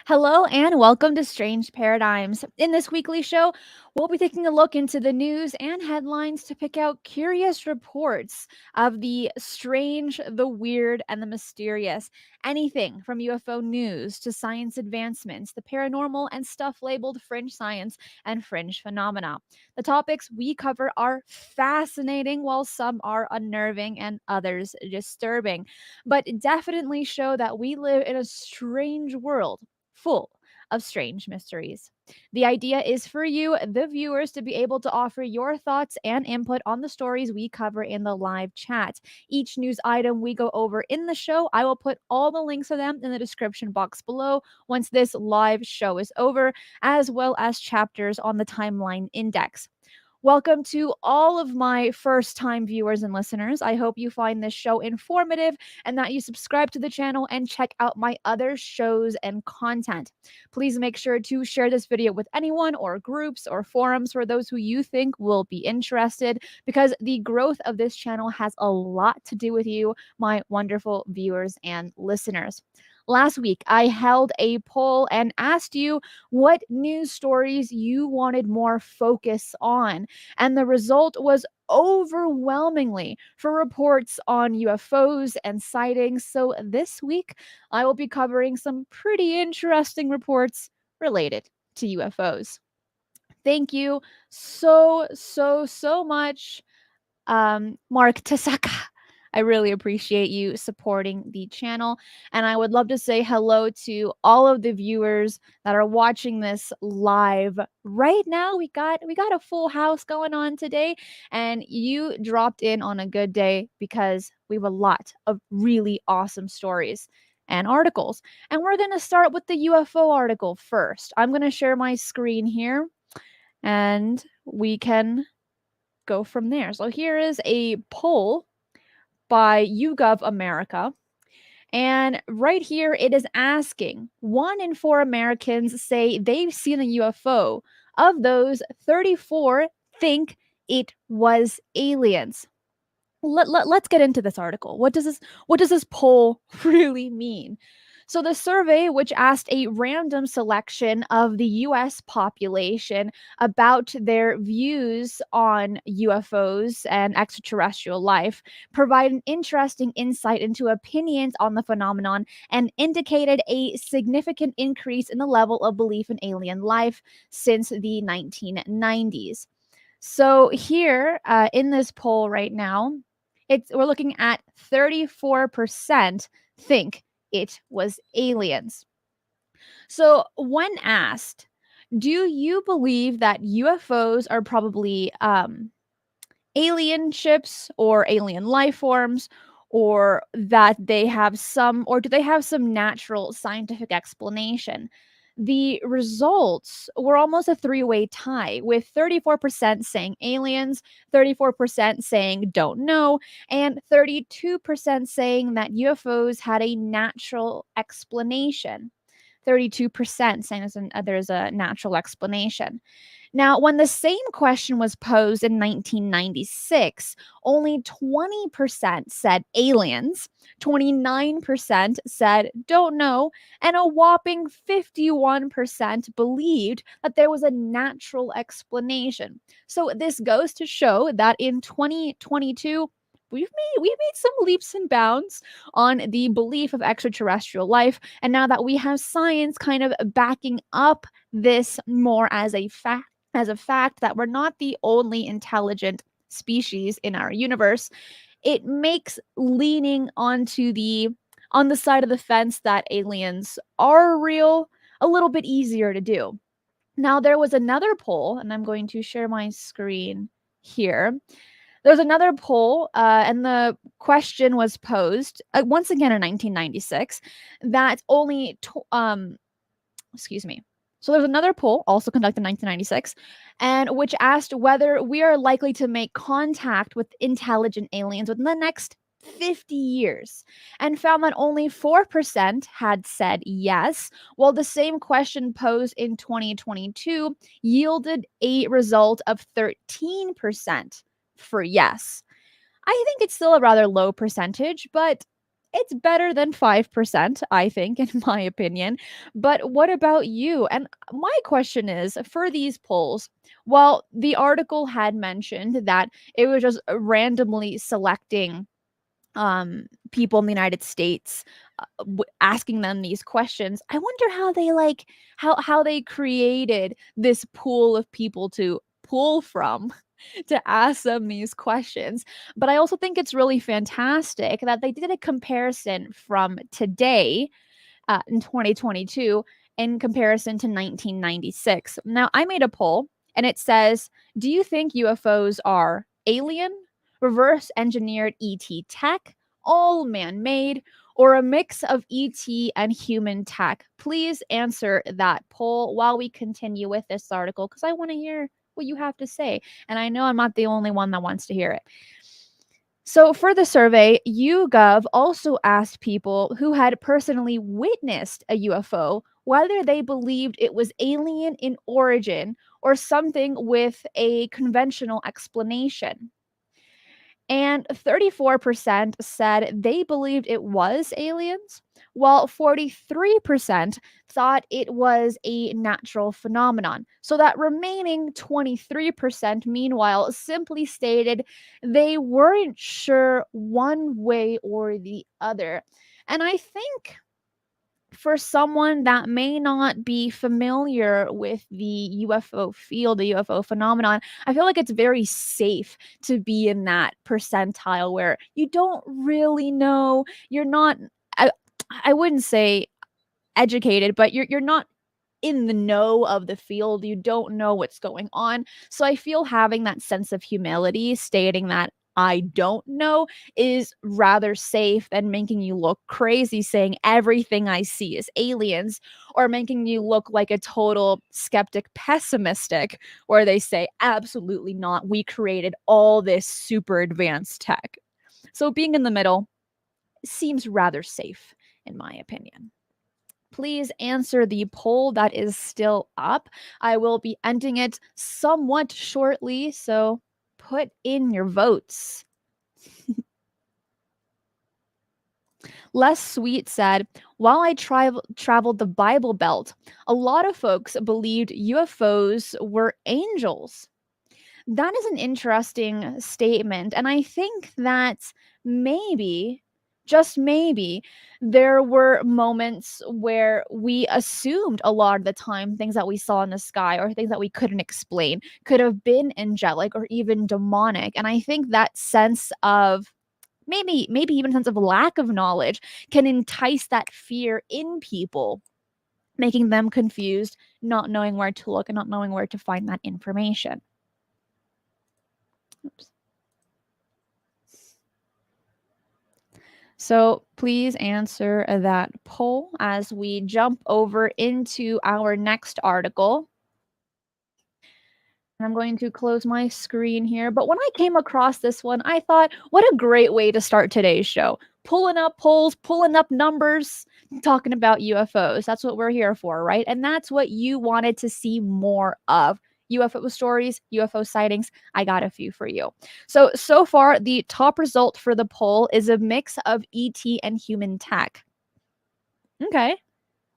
Hello and welcome to Strange Paradigms. In this weekly show, we'll be taking a look into the news and headlines to pick out curious reports of the strange, the weird, and the mysterious. Anything from UFO news to science advancements, the paranormal, and stuff labeled fringe science and fringe phenomena. The topics we cover are fascinating, while some are unnerving and others disturbing, but definitely show that we live in a strange world full of strange mysteries. The idea is for you, the viewers, to be able to offer your thoughts and input on the stories we cover in the live chat. Each news item we go over in the show, I will put all the links of them in the description box below once this live show is over, as well as chapters on the timeline index. Welcome to all of my first time viewers and listeners. I hope you find this show informative and that you subscribe to the channel and check out my other shows and content. Please make sure to share this video with anyone or groups or forums for those who you think will be interested, because the growth of this channel has a lot to do with you, my wonderful viewers and listeners. Last week, I held a poll and asked you what news stories you wanted more focus on. And the result was overwhelmingly for reports on UFOs and sightings. So this week, I will be covering some pretty interesting reports related to UFOs. Thank you so much, Mark Tasaka. I really appreciate you supporting the channel. And I would love to say hello to all of the viewers that are watching this live right now. We got a full house going on today, and you dropped in on a good day because we have a lot of really awesome stories and articles. And we're going to start with the UFO article first. I'm going to share my screen here and we can go from there. So here is a poll by YouGov America. And right here, it is asking 1 in 4 Americans say they've seen a UFO. Of those, 34 think it was aliens. Let's get into this article. What does this poll really mean? So the survey, which asked a random selection of the US population about their views on UFOs and extraterrestrial life, provided an interesting insight into opinions on the phenomenon and indicated a significant increase in the level of belief in alien life since the 1990s. So here, in this poll right now, we're looking at 34% think it was aliens. So when asked, do you believe that UFOs are probably alien ships or alien life forms, or that they have or do they have some natural scientific explanation? The results were almost a three-way tie, with 34% saying aliens, 34% saying don't know, and 32% saying that UFOs had a natural explanation. 32% saying there's a natural explanation. Now, when the same question was posed in 1996, only 20% said aliens, 29% said don't know, and a whopping 51% believed that there was a natural explanation. So this goes to show that in 2022, we've made some leaps and bounds on the belief of extraterrestrial life, and now that we have science kind of backing up this more as a fact that we're not the only intelligent species in our universe, it makes leaning on the side of the fence that aliens are real a little bit easier to do. Now, there was another poll, and I'm going to share my screen here. There's another poll, and the question was posed once again in 1996 that excuse me. So there's another poll also conducted in 1996, and which asked whether we are likely to make contact with intelligent aliens within the next 50 years, and found that only 4% had said yes, while the same question posed in 2022 yielded a result of 13% for yes. I think it's still a rather low percentage, but It's better than 5%, I think, in my opinion. But what about you? And my question is for these polls, well, the article had mentioned that it was just randomly selecting people in the United States, asking them these questions. I wonder how they like how they created this pool of people to pull from to ask them these questions. But I also think it's really fantastic that they did a comparison from today, in 2022, in comparison to 1996. Now, I made a poll and it says, do you think UFOs are alien, reverse engineered ET tech, all man made, or a mix of ET and human tech? Please answer that poll while we continue with this article because I want to hear what you have to say. And I know I'm not the only one that wants to hear it. So, for the survey, YouGov also asked people who had personally witnessed a UFO whether they believed it was alien in origin or something with a conventional explanation. And 34% said they believed it was aliens, while 43% thought it was a natural phenomenon. So that remaining 23%, meanwhile, simply stated they weren't sure one way or the other. And I think for someone that may not be familiar with the UFO field, the UFO phenomenon, I feel like it's very safe to be in that percentile where you don't really know. You're not, I, I wouldn't say educated, but you're not in the know of the field. You don't know what's going on. So I feel having that sense of humility, stating that I don't know, is rather safe than making you look crazy saying everything I see is aliens, or making you look like a total skeptic pessimistic where they say absolutely not, we created all this super advanced tech. So being in the middle seems rather safe in my opinion. Please answer the poll that is still up. I will be ending it somewhat shortly, so put in your votes. Less Sweet said, while I traveled the Bible Belt, a lot of folks believed UFOs were angels. That is an interesting statement. And I think that maybe, just maybe, there were moments where we assumed a lot of the time things that we saw in the sky or things that we couldn't explain could have been angelic or even demonic. And I think that sense of maybe even a sense of lack of knowledge can entice that fear in people, making them confused, not knowing where to look and not knowing where to find that information. Oops. So please answer that poll as we jump over into our next article. I'm going to close my screen here. But when I came across this one, I thought, what a great way to start today's show. Pulling up polls, pulling up numbers, talking about UFOs. That's what we're here for, right? And that's what you wanted to see more of. UFO stories, UFO sightings. I got a few for you. So far, the top result for the poll is a mix of ET and human tech. Okay.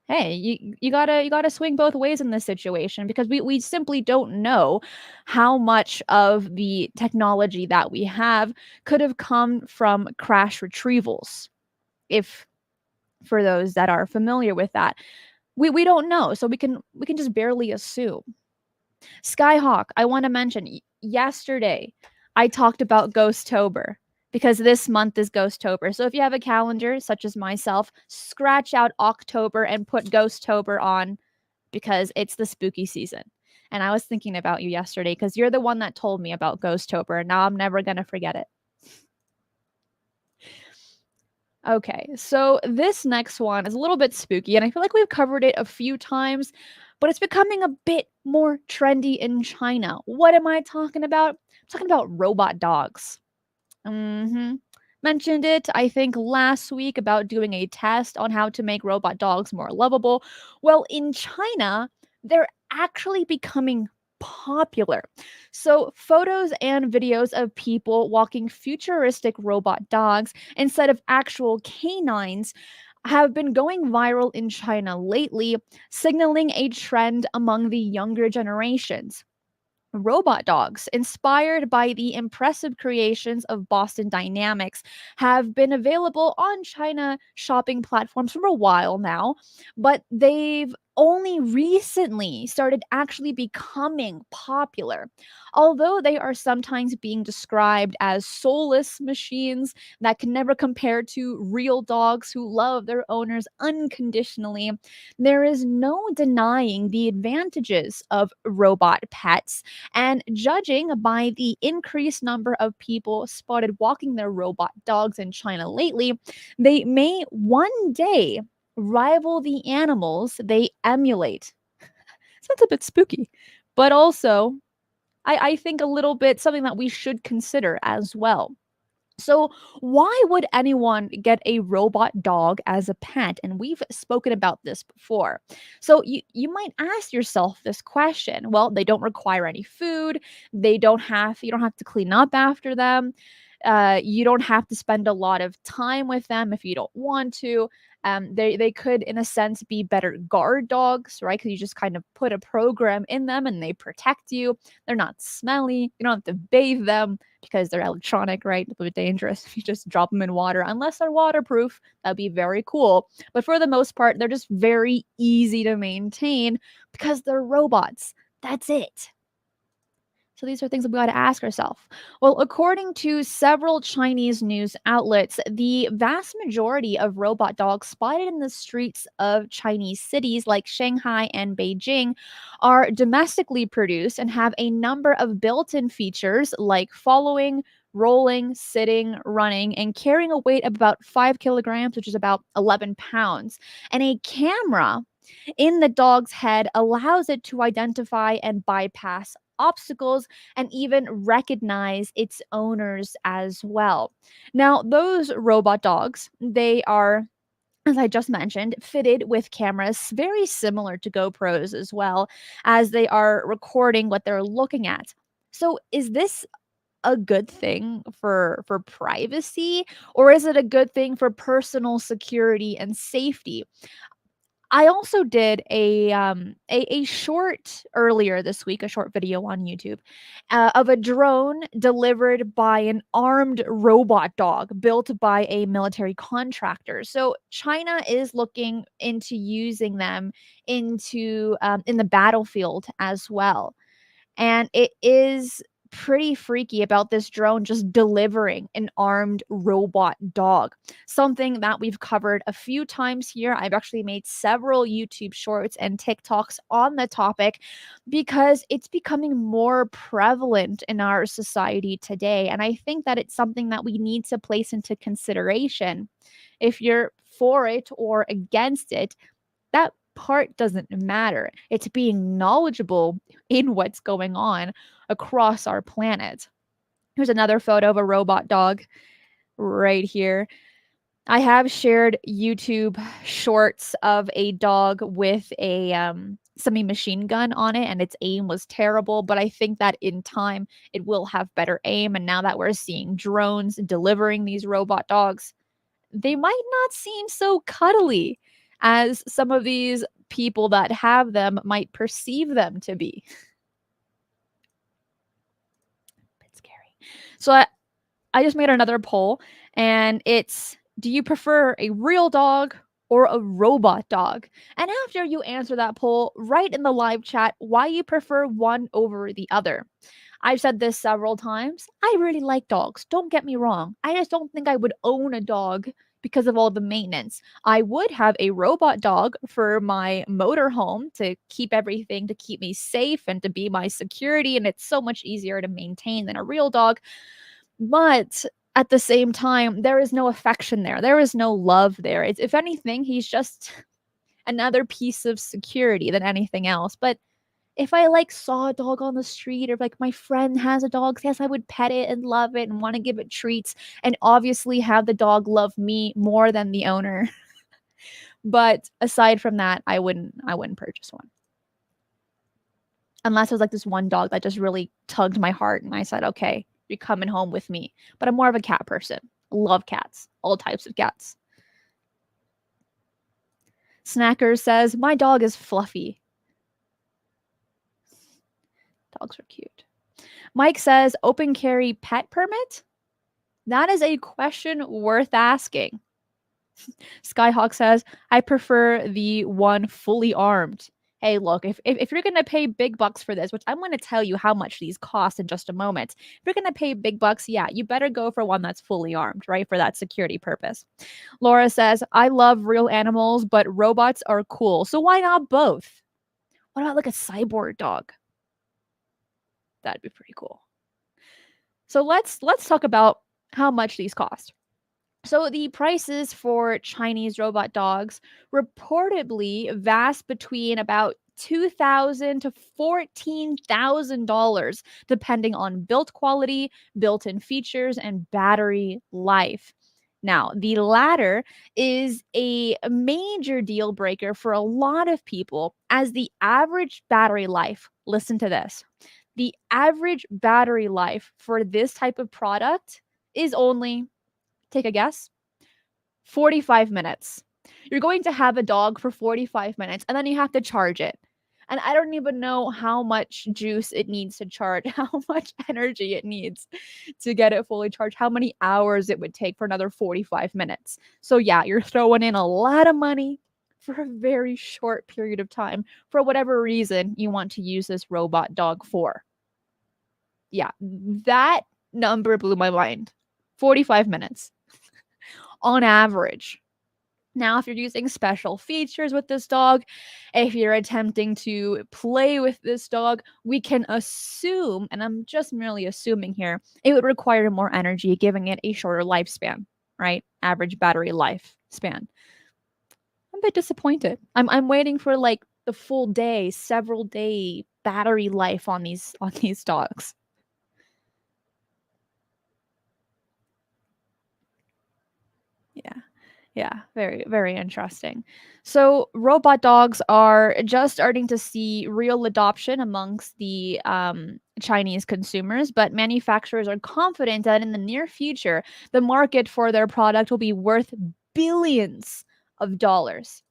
Hey, you gotta swing both ways in this situation because we simply don't know how much of the technology that we have could have come from crash retrievals. If for those that are familiar with that, we don't know, so we can just barely assume. Skyhawk, I want to mention yesterday I talked about Ghosttober because this month is Ghosttober. So if you have a calendar such as myself, scratch out October and put Ghosttober on because it's the spooky season. And I was thinking about you yesterday because you're the one that told me about Ghosttober and now I'm never going to forget it. Okay, so this next one is a little bit spooky, and I feel like we've covered it a few times, but it's becoming a bit more trendy in China. What am I talking about? I'm talking about robot dogs. Mentioned it, I think, last week about doing a test on how to make robot dogs more lovable. Well, in China, they're actually becoming popular. So, photos and videos of people walking futuristic robot dogs instead of actual canines have been going viral in China lately, signaling a trend among the younger generations. Robot dogs, inspired by the impressive creations of Boston Dynamics, have been available on China shopping platforms for a while now, but they've only recently started actually becoming popular. Although they are sometimes being described as soulless machines that can never compare to real dogs who love their owners unconditionally, there is no denying the advantages of robot pets, and judging by the increased number of people spotted walking their robot dogs in China lately, they may one day rival the animals they emulate. Sounds a bit spooky, but also, I think a little bit something that we should consider as well. So, why would anyone get a robot dog as a pet? And we've spoken about this before. So, you might ask yourself this question. Well, they don't require any food. You don't have to clean up after them. You don't have to spend a lot of time with them if you don't want to. They could, in a sense, be better guard dogs, right? Because you just kind of put a program in them and they protect you. They're not smelly. You don't have to bathe them because they're electronic, right? It's a bit dangerous if you just drop them in water, unless they're waterproof. That'd be very cool. But for the most part, they're just very easy to maintain because they're robots. That's it. So these are things that we got to ask ourselves. Well, according to several Chinese news outlets, the vast majority of robot dogs spotted in the streets of Chinese cities like Shanghai and Beijing are domestically produced and have a number of built-in features like following, rolling, sitting, running, and carrying a weight of about 5 kilograms, which is about 11 pounds, and a camera in the dog's head allows it to identify and bypass obstacles and even recognize its owners as well. Now, those robot dogs, they are, as I just mentioned, fitted with cameras very similar to GoPros as well, as they are recording what they're looking at. So, is this a good thing for privacy, or is it a good thing for personal security and safety? I also did a short earlier this week, a short video on YouTube, of a drone delivered by an armed robot dog built by a military contractor. So China is looking into using them in the battlefield as well. And it is pretty freaky about this drone just delivering an armed robot dog. Something that we've covered a few times here. I've actually made several YouTube shorts and TikToks on the topic because it's becoming more prevalent in our society today. And I think that it's something that we need to place into consideration. If you're for it or against it, that part doesn't matter. It's being knowledgeable in what's going on across our planet. Here's another photo of a robot dog right here. I have shared YouTube shorts of a dog with a semi-machine gun on it, and its aim was terrible, but I think that in time it will have better aim. And now that we're seeing drones delivering these robot dogs, they might not seem so cuddly as some of these people that have them might perceive them to be. Bit scary. So I just made another poll, and it's, do you prefer a real dog or a robot dog? And after you answer that poll, write in the live chat why you prefer one over the other. I've said this several times. I really like dogs. Don't get me wrong. I just don't think I would own a dog because of all the maintenance. I would have a robot dog for my motorhome to keep everything, to keep me safe and to be my security. And it's so much easier to maintain than a real dog. But at the same time, there is no affection there. There is no love there. It's, if anything, he's just another piece of security than anything else. But if I like saw a dog on the street, or like my friend has a dog, yes, I would pet it and love it and want to give it treats and obviously have the dog love me more than the owner. But aside from that, I wouldn't purchase one. Unless it was like this one dog that just really tugged my heart and I said, okay, you're coming home with me. But I'm more of a cat person. Love cats, all types of cats. Snacker says, my dog is fluffy. Dogs are cute. Mike says, open carry pet permit? That is a question worth asking. Skyhawk says, I prefer the one fully armed. Hey, look, if you're going to pay big bucks for this, which I'm going to tell you how much these cost in just a moment, if you're going to pay big bucks, yeah, you better go for one that's fully armed, right? For that security purpose. Laura says, I love real animals, but robots are cool. So why not both? What about like a cyborg dog? That'd be pretty cool. So let's talk about how much these cost. So the prices for Chinese robot dogs reportedly vast between about $2,000 to $14,000, depending on build quality, built-in features, and battery life. Now, the latter is a major deal breaker for a lot of people, as the average battery life, listen to this, the average battery life for this type of product is only, take a guess, 45 minutes. You're going to have a dog for 45 minutes and then you have to charge it. And I don't even know how much juice it needs to charge, how much energy it needs to get it fully charged, how many hours it would take for another 45 minutes. So, yeah, you're throwing in a lot of money for a very short period of time for whatever reason you want to use this robot dog for. Yeah, that number blew my mind. 45 minutes on average. Now, if you're using special features with this dog, if you're attempting to play with this dog, we can assume, and I'm just merely assuming here, it would require more energy, giving it a shorter lifespan, right? Average battery lifespan. I'm a bit disappointed. I'm waiting for like the full day, several day battery life on these dogs. Yeah. Yeah, very, very interesting. So, robot dogs are just starting to see real adoption amongst the Chinese consumers, but manufacturers are confident that in the near future, the market for their product will be worth billions of dollars.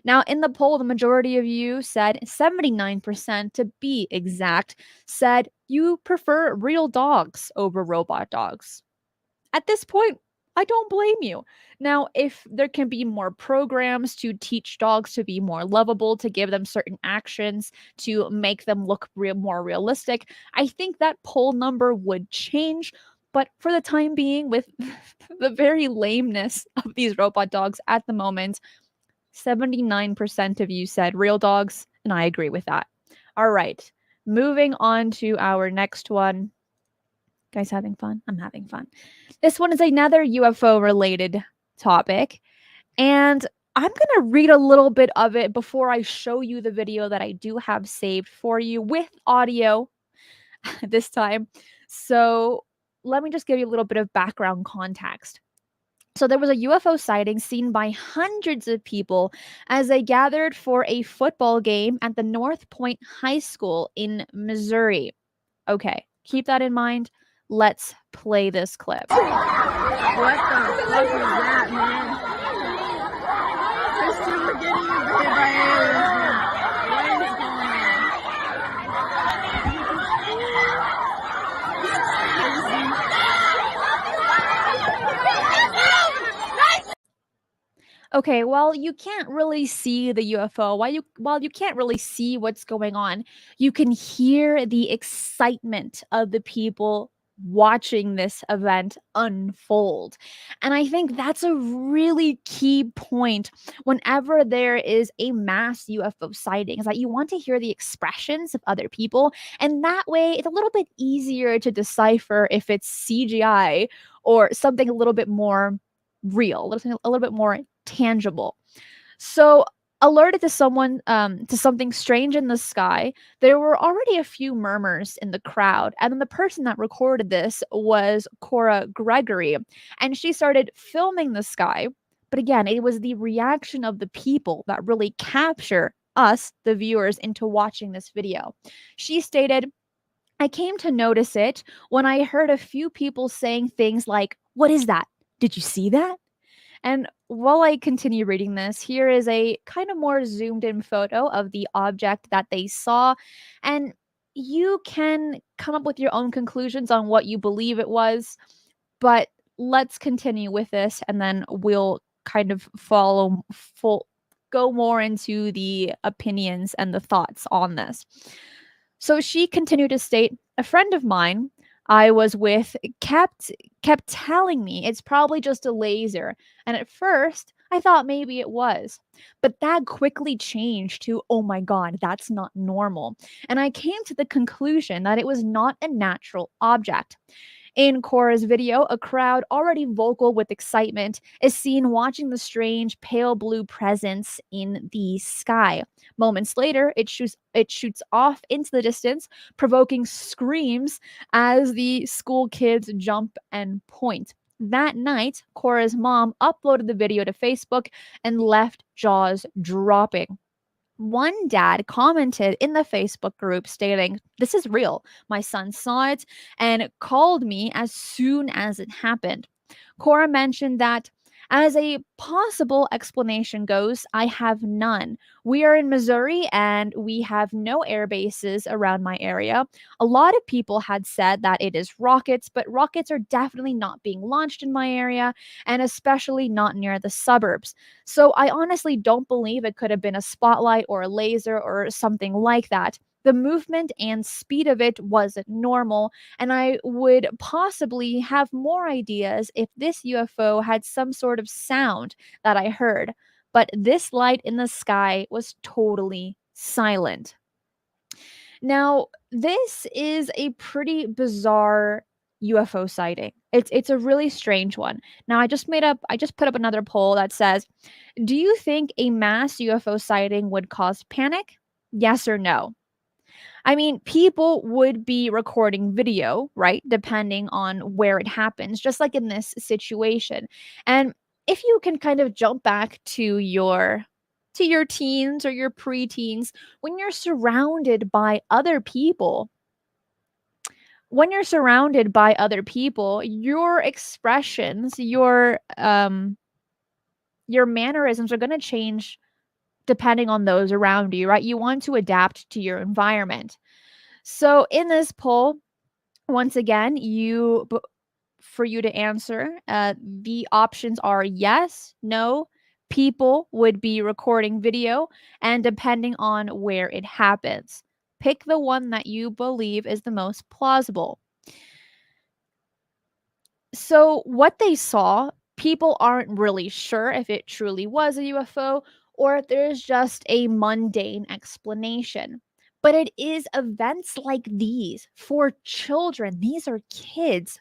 Now, in the poll, the majority of you said 79% to be exact, said you prefer real dogs over robot dogs. At this point, I don't blame you. Now, if there can be more programs to teach dogs to be more lovable, to give them certain actions, to make them look more realistic, I think that poll number would change. But for the time being, with the very lameness of these robot dogs at the moment, 79% of you said real dogs, and I agree with that. All right, moving on to our next one. Guys having fun? I'm having fun. This one is another UFO related topic. And I'm going to read a little bit of it before I show you the video that I do have saved for you with audio this time. So let me just give you a little bit of background context. So there was a UFO sighting seen by hundreds of people as they gathered for a football game at the North Point High School in Missouri. Okay, keep that in mind. Let's play this clip. What the fuck is that, man? Christian, we're getting invaded by aliens, man. What is going Okay, well, you can't really see the UFO. While you can't really see what's going on, you can hear the excitement of the people watching this event unfold. And I think that's a really key point whenever there is a mass UFO sighting, is that you want to hear the expressions of other people. And that way, it's a little bit easier to decipher if it's CGI or something a little bit more real, a little bit more tangible. So, alerted to something strange in the sky, there were already a few murmurs in the crowd, and then the person that recorded this was Cora Gregory, and she started filming the sky. But again, it was the reaction of the people that really capture us, the viewers, into watching this video. She stated, I came to notice it when I heard a few people saying things like, "What is that? Did you see that?" And while I continue reading this, here is a kind of more zoomed in photo of the object that they saw. And you can come up with your own conclusions on what you believe it was. But let's continue with this and then we'll kind of go more into the opinions and the thoughts on this. So she continued to state, a friend of mine I was with kept telling me it's probably just a laser. And at first, I thought maybe it was. But that quickly changed to, oh my God, that's not normal. And I came to the conclusion that it was not a natural object. In Cora's video, a crowd already vocal with excitement is seen watching the strange pale blue presence in the sky. Moments later, it shoots off into the distance, provoking screams as the school kids jump and point. That night, Cora's mom uploaded the video to Facebook and left jaws dropping. One dad commented in the Facebook group stating, "This is real. My son saw it and called me as soon as it happened." Cora mentioned that, as a possible explanation goes, I have none. We are in Missouri and we have no air bases around my area. A lot of people had said that it is rockets, but rockets are definitely not being launched in my area, and especially not near the suburbs. So I honestly don't believe it could have been a spotlight or a laser or something like that. The movement and speed of it wasn't normal, and I would possibly have more ideas if this UFO had some sort of sound that I heard. But this light in the sky was totally silent. Now, this is a pretty bizarre UFO sighting. It's a really strange one. Now, I just put up another poll that says, "Do you think a mass UFO sighting would cause panic? Yes or no?" I mean, people would be recording video, right? Depending on where it happens, just like in this situation. And if you can kind of jump back to your teens or your preteens, when you're surrounded by other people, your expressions, your mannerisms are going to change depending on those around you, right? You want to adapt to your environment. So in this poll, once again, for you to answer, the options are yes, no, people would be recording video, and depending on where it happens. Pick the one that you believe is the most plausible. So, what they saw, people aren't really sure if it truly was a UFO or if there's just a mundane explanation. But it is events like these for children. These are kids.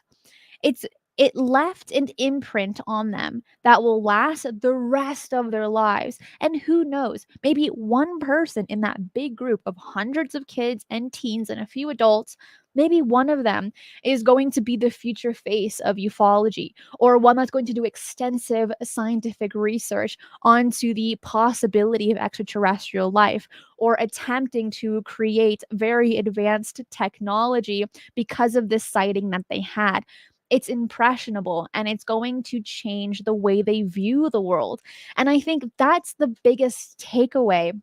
It's it left an imprint on them that will last the rest of their lives. And who knows, maybe one person in that big group of hundreds of kids and teens and a few adults, maybe one of them is going to be the future face of ufology, or one that's going to do extensive scientific research onto the possibility of extraterrestrial life, or attempting to create very advanced technology because of this sighting that they had. It's impressionable and it's going to change the way they view the world. And I think that's the biggest takeaway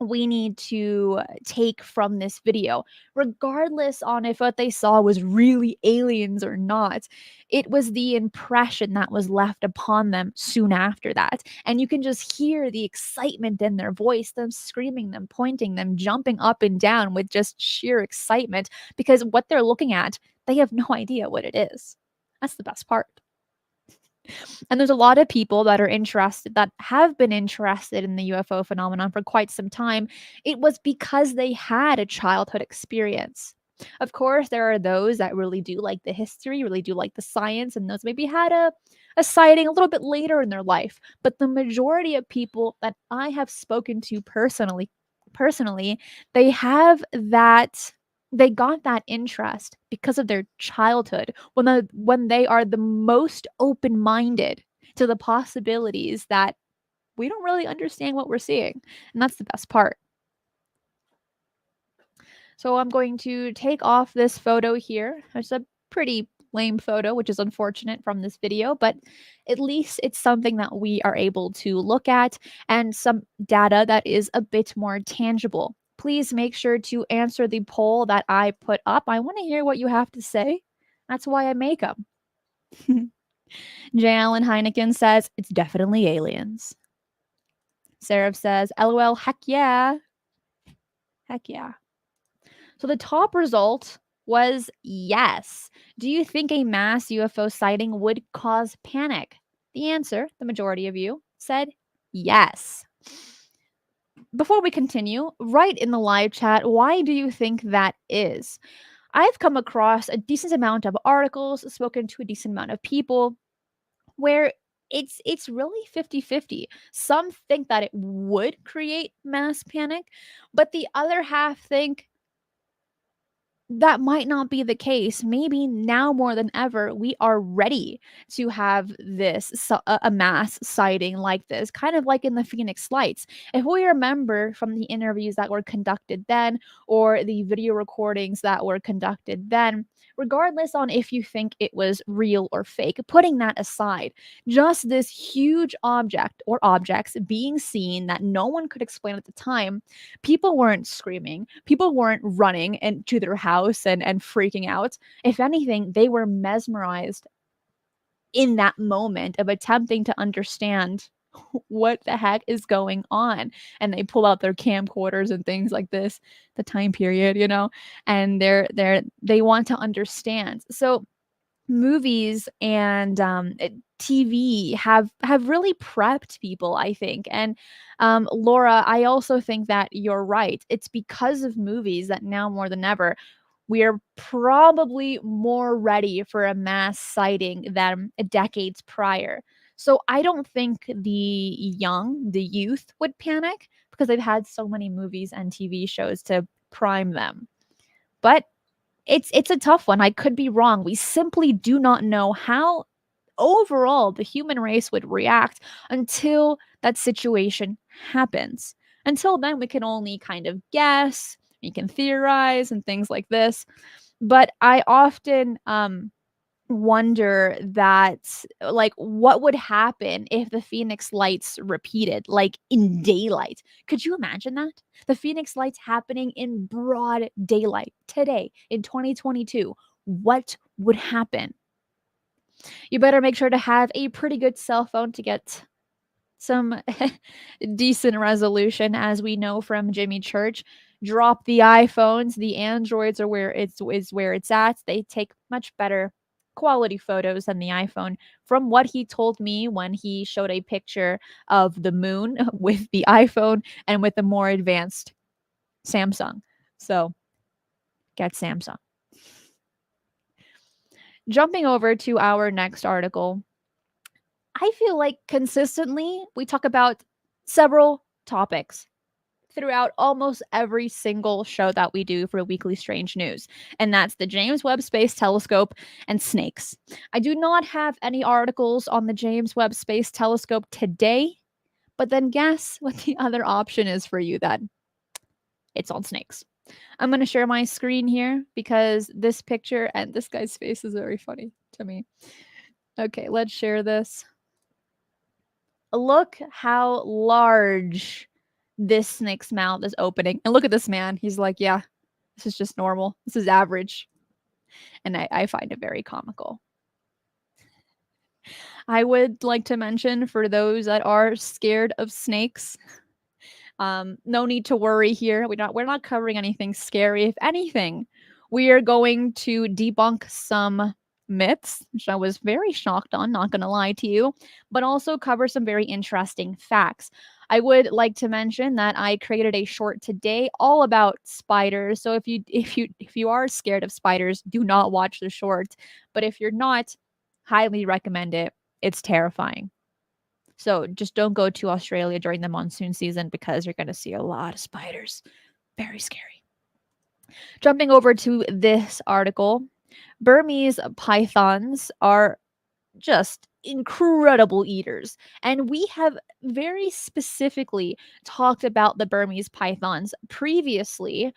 we need to take from this video, regardless on if what they saw was really aliens or not. It was the impression that was left upon them soon after that. And you can just hear the excitement in their voice, them screaming, them pointing, them jumping up and down with just sheer excitement, because what they're looking at, they have no idea what it is. That's the best part. And there's a lot of people that have been interested in the UFO phenomenon for quite some time. It was because they had a childhood experience. Of course, there are those that really do like the history, really do like the science, and those maybe had a sighting a little bit later in their life. But the majority of people that I have spoken to personally, they have that they got that interest because of their childhood, when they are the most open-minded to the possibilities that we don't really understand what we're seeing. And that's the best part. So I'm going to take off this photo here. It's a pretty lame photo, which is unfortunate from this video, but at least it's something that we are able to look at and some data that is a bit more tangible. Please make sure to answer the poll that I put up. I want to hear what you have to say. That's why I make them. J. Allen Heineken says it's definitely aliens. Seraph says, LOL, heck yeah. Heck yeah. So the top result was yes. Do you think a mass UFO sighting would cause panic? The answer, the majority of you, said yes. Before we continue, write in the live chat, why do you think that is? I've come across a decent amount of articles, spoken to a decent amount of people where it's really 50-50. Some think that it would create mass panic, but the other half think that might not be the case. Maybe now more than ever, we are ready to have a mass sighting like this, kind of like in the Phoenix Lights. If we remember from the interviews that were conducted then, or the video recordings that were conducted then, regardless on if you think it was real or fake, putting that aside, just this huge object or objects being seen that no one could explain at the time, people weren't screaming, people weren't running into their house and freaking out. If anything, they were mesmerized in that moment of attempting to understand what the heck is going on. And they pull out their camcorders and things like this, the time period, and they want to understand. So movies and TV have really prepped people, I think. And Laura, I also think that you're right. It's because of movies that now more than ever we are probably more ready for a mass sighting than decades prior. So I don't think the youth would panic because they've had so many movies and TV shows to prime them. But it's a tough one. I could be wrong. We simply do not know how overall the human race would react until that situation happens. Until then, we can only kind of guess, we can theorize and things like this. But I often wonder that, like, what would happen if the Phoenix Lights repeated, like in daylight? Could you imagine that? The Phoenix Lights happening in broad daylight today in 2022. What would happen? You better make sure to have a pretty good cell phone to get some decent resolution, as we know from Jimmy Church. Drop the iPhones, the Androids are where it's at. They take much better quality photos than the iPhone, from what he told me when he showed a picture of the moon with the iPhone and with the more advanced Samsung. So get Samsung. Jumping over to our next article, I feel like consistently we talk about several topics throughout almost every single show that we do for Weekly Strange News, and that's the James Webb Space Telescope and snakes. I do not have any articles on the James Webb Space Telescope today, but then guess what the other option is for you then? It's on snakes. I'm going to share my screen here because this picture and this guy's face is very funny to me. Okay, let's share this. Look how large this snake's mouth is opening. And look at this man. He's like, yeah, this is just normal. This is average. And I find it very comical. I would like to mention, for those that are scared of snakes, no need to worry here. We're not covering anything scary. If anything, we are going to debunk some myths, which I was very shocked on, not going to lie to you, but also cover some very interesting facts. I would like to mention that I created a short today all about spiders. So if you are scared of spiders, do not watch the short. But if you're not, highly recommend it. It's terrifying. So just don't go to Australia during the monsoon season because you're going to see a lot of spiders. Very scary. Jumping over to this article, Burmese pythons are just incredible eaters. And we have very specifically talked about the Burmese pythons previously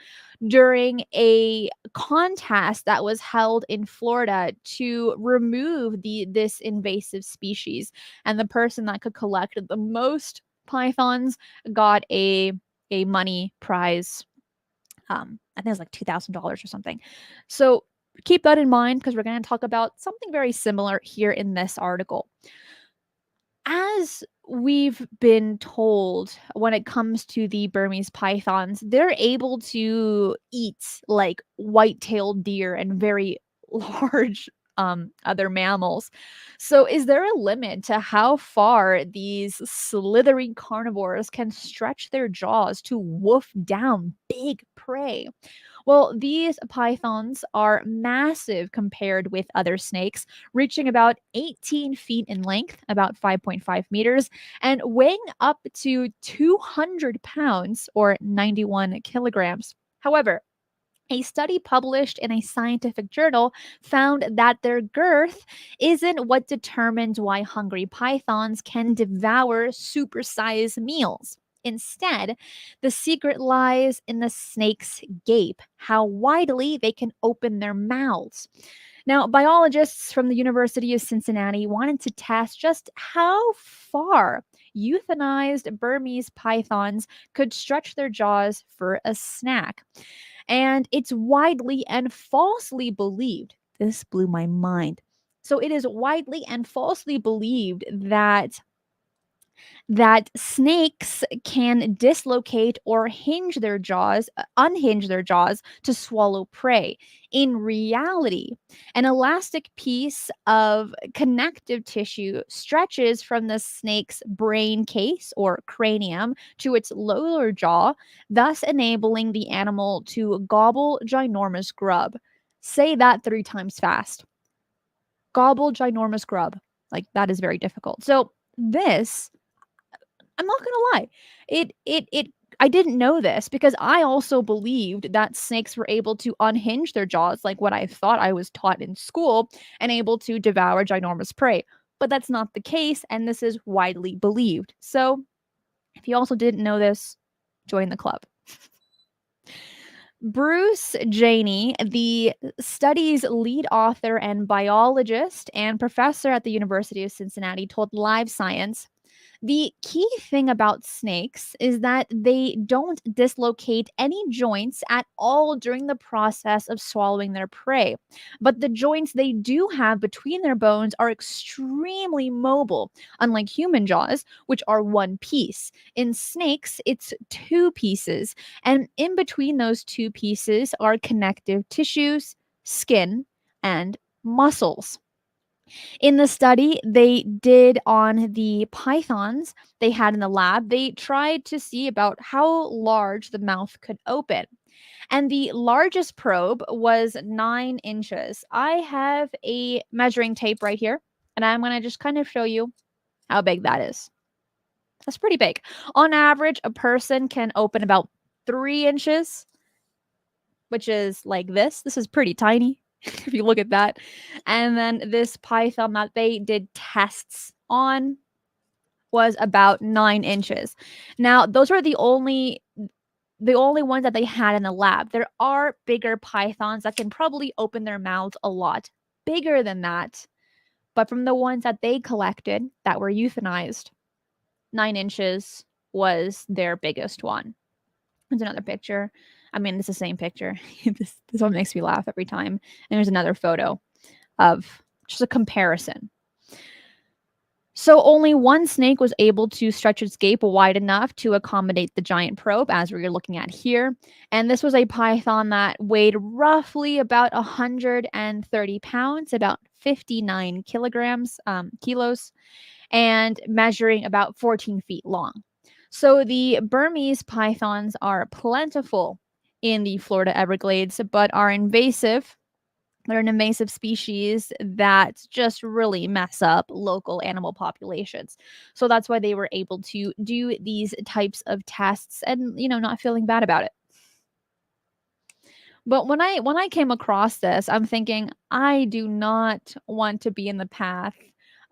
during a contest that was held in Florida to remove this invasive species. And the person that could collect the most pythons got a money prize. I think it was like $2,000 or something. So keep that in mind because we're going to talk about something very similar here in this article. As we've been told, when it comes to the Burmese pythons, they're able to eat like white-tailed deer and very large other mammals. So is there a limit to how far these slithery carnivores can stretch their jaws to wolf down big prey? Well, these pythons are massive compared with other snakes, reaching about 18 feet in length, about 5.5 meters, and weighing up to 200 pounds or 91 kilograms. However, a study published in a scientific journal found that their girth isn't what determines why hungry pythons can devour supersized meals. Instead, the secret lies in the snake's gape, how widely they can open their mouths. Now, biologists from the University of Cincinnati wanted to test just how far euthanized Burmese pythons could stretch their jaws for a snack. And it's widely and falsely believed. This blew my mind. So it is widely and falsely believed that snakes can dislocate or unhinge their jaws to swallow prey. In reality, an elastic piece of connective tissue stretches from the snake's brain case or cranium to its lower jaw, thus enabling the animal to gobble ginormous grub. Say that 3 times fast. Gobble ginormous grub. Like, that is very difficult. So, this I'm not gonna lie. It I didn't know this because I also believed that snakes were able to unhinge their jaws like what I thought I was taught in school and able to devour ginormous prey. But that's not the case, and this is widely believed. So if you also didn't know this, join the club. Bruce Janey, the study's lead author and biologist and professor at the University of Cincinnati, told Live Science, the key thing about snakes is that they don't dislocate any joints at all during the process of swallowing their prey. But the joints they do have between their bones are extremely mobile, unlike human jaws, which are one piece. In snakes, it's two pieces. And in between those two pieces are connective tissues, skin, and muscles. In the study they did on the pythons they had in the lab, they tried to see about how large the mouth could open. And the largest probe was 9 inches. I have a measuring tape right here, and I'm going to just kind of show you how big that is. That's pretty big. On average, a person can open about 3 inches, which is like this. This is pretty tiny if you look at that. And then this python that they did tests on was about 9 inches. Now, those were the only ones that they had in the lab. There are bigger pythons that can probably open their mouths a lot bigger than that. But from the ones that they collected that were euthanized, 9 inches was their biggest one. There's another picture. I mean, it's the same picture. This one makes me laugh every time. And there's another photo of just a comparison. So only one snake was able to stretch its gape wide enough to accommodate the giant probe, as we're looking at here. And this was a python that weighed roughly about 130 pounds, about 59 kilos, and measuring about 14 feet long. So the Burmese pythons are plentiful in the Florida Everglades, but are invasive. They're an invasive species that just really mess up local animal populations. So that's why they were able to do these types of tests and, not feeling bad about it. But when I came across this, I'm thinking, I do not want to be in the path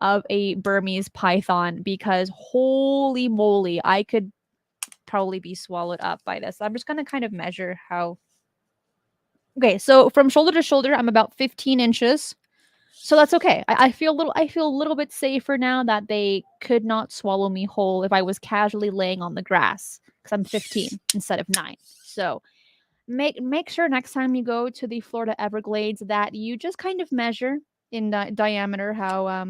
of a Burmese python because holy moly, I could probably be swallowed up by this. I'm just going to kind of measure how. Okay, so from shoulder to shoulder, I'm about 15 inches. So that's okay. I feel a little bit safer now that they could not swallow me whole if I was casually laying on the grass because I'm 15 instead of 9. So make sure next time you go to the Florida Everglades that you just kind of measure in diameter how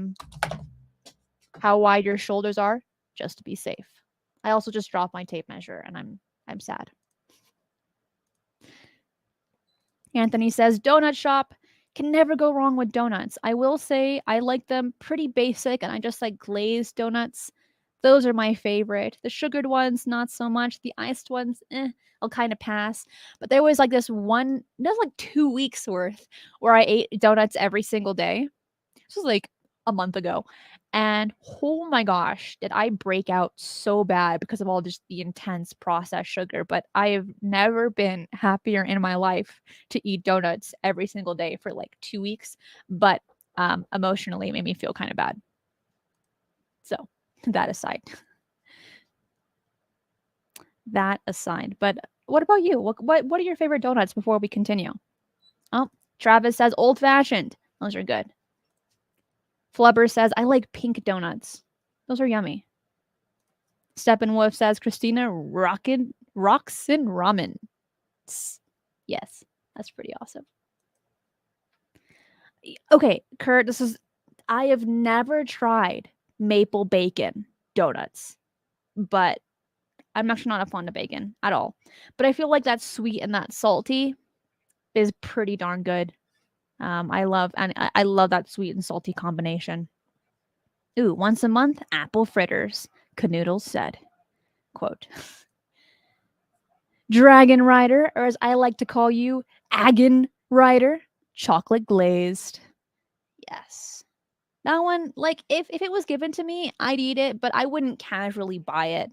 wide your shoulders are, just to be safe. I also just dropped my tape measure and I'm sad. Anthony says donut shop. Can never go wrong with donuts. I will say I like them pretty basic and I just like glazed donuts. Those are my favorite. The sugared ones, not so much. The iced ones, I'll kind of pass. But there was like this 2 weeks worth where I ate donuts every single day. This was like a month ago. And oh my gosh, did I break out so bad because of all just the intense processed sugar. But I have never been happier in my life to eat donuts every single day for like 2 weeks. But emotionally, it made me feel kind of bad. So that aside. That aside. But what about you? What are your favorite donuts before we continue? Oh, Travis says old fashioned. Those are good. Flubber says, I like pink donuts. Those are yummy. Steppenwolf says, Cristina Roxin Ramen. Yes, that's pretty awesome. Okay, Kurt, I have never tried maple bacon donuts, but I'm actually not a fond of bacon at all. But I feel like that sweet and that salty is pretty darn good. I love that sweet and salty combination. Ooh, once a month, apple fritters, Canoodles said. Quote. Dragon Rider, or as I like to call you, Agon Rider, chocolate glazed. Yes. That one, like, if it was given to me, I'd eat it, but I wouldn't casually buy it.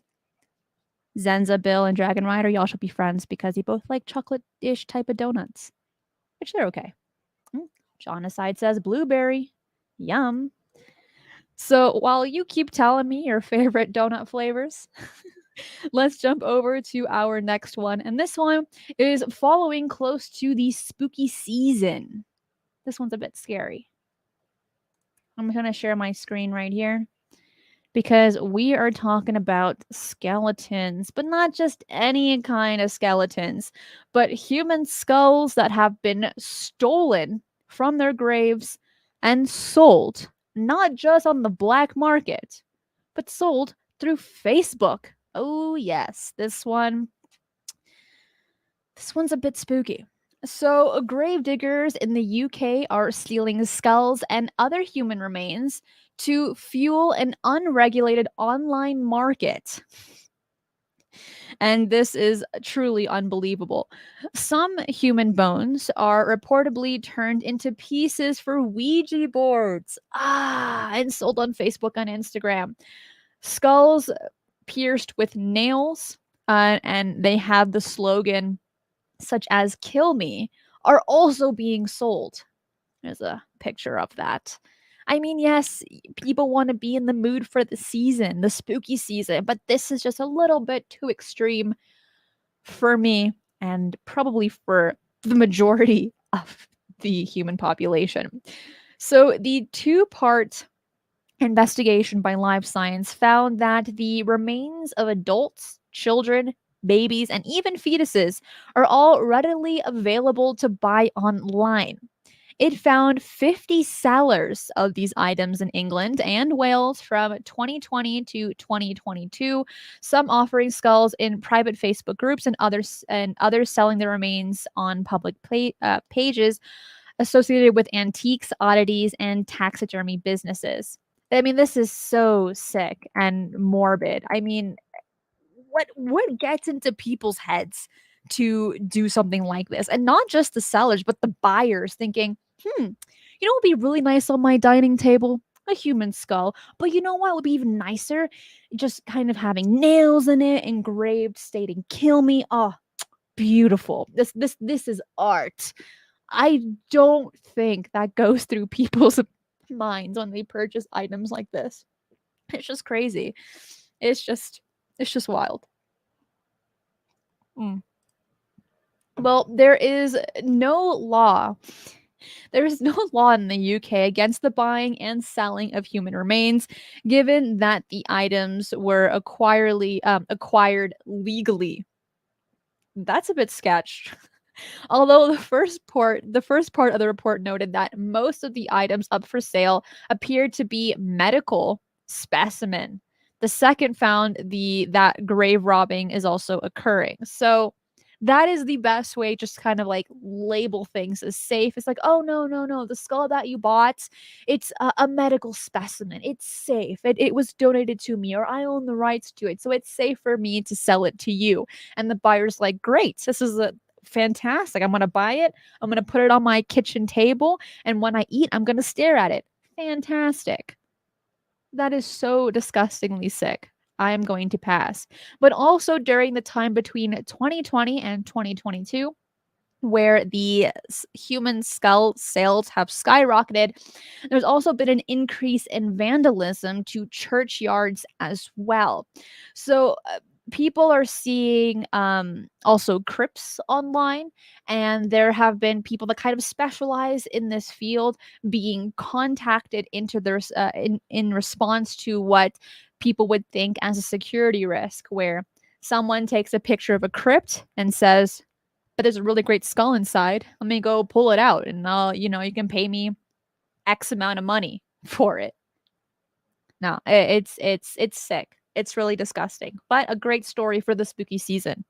Zenza, Bill, and Dragon Rider, y'all should be friends because you both like chocolate-ish type of donuts. Which they're okay. John aside says blueberry. Yum. So while you keep telling me your favorite donut flavors, let's jump over to our next one. And this one is following close to the spooky season. This one's a bit scary. I'm going to share my screen right here because we are talking about skeletons, but not just any kind of skeletons, but human skulls that have been stolen from their graves and sold, not just on the black market, but sold through Facebook. Oh, yes, this one's a bit spooky. So, grave diggers in the UK are stealing skulls and other human remains to fuel an unregulated online market. And this is truly unbelievable. Some human bones are reportedly turned into pieces for Ouija boards. And sold on Facebook and Instagram. Skulls pierced with nails, and they have the slogan such as kill me, are also being sold. There's a picture of that. I mean, yes, people want to be in the mood for the season, the spooky season, but this is just a little bit too extreme for me and probably for the majority of the human population. So, the 2-part investigation by Live Science found that the remains of adults, children, babies, and even fetuses are all readily available to buy online. It found 50 sellers of these items in England and Wales from 2020 to 2022, some offering skulls in private Facebook groups and others selling the remains on public pages associated with antiques, oddities, and taxidermy businesses. I mean, this is so sick and morbid. I mean, what gets into people's heads to do something like this? And not just the sellers, but the buyers thinking, you know what would be really nice on my dining table? A human skull. But you know what would be even nicer? Just kind of having nails in it, engraved, stating "kill me." Oh, beautiful. This is art. I don't think that goes through people's minds when they purchase items like this. It's just crazy. It's just wild. Mm. Well, there is no law. There is no law in the UK against the buying and selling of human remains, given that the items were acquired legally. That's a bit sketch. Although the first part of the report noted that most of the items up for sale appeared to be medical specimen. The second found that grave robbing is also occurring. So that is the best way, just kind of like label things as safe. It's like, oh no, no, no, the skull that you bought, it's a medical specimen. It's safe. It was donated to me, or I own the rights to it. So it's safe for me to sell it to you. And the buyer's like, great, this is a fantastic. I'm going to buy it. I'm going to put it on my kitchen table. And when I eat, I'm going to stare at it. Fantastic. That is so disgustingly sick. I am going to pass. But also during the time between 2020 and 2022, where the human skull sales have skyrocketed, there's also been an increase in vandalism to churchyards as well. So people are seeing also crypts online, and there have been people that kind of specialize in this field being contacted into their in response to what people would think as a security risk, where someone takes a picture of a crypt and says, but there's a really great skull inside. Let me go pull it out, and you can pay me X amount of money for it. No, it's sick. It's really disgusting, but a great story for the spooky season.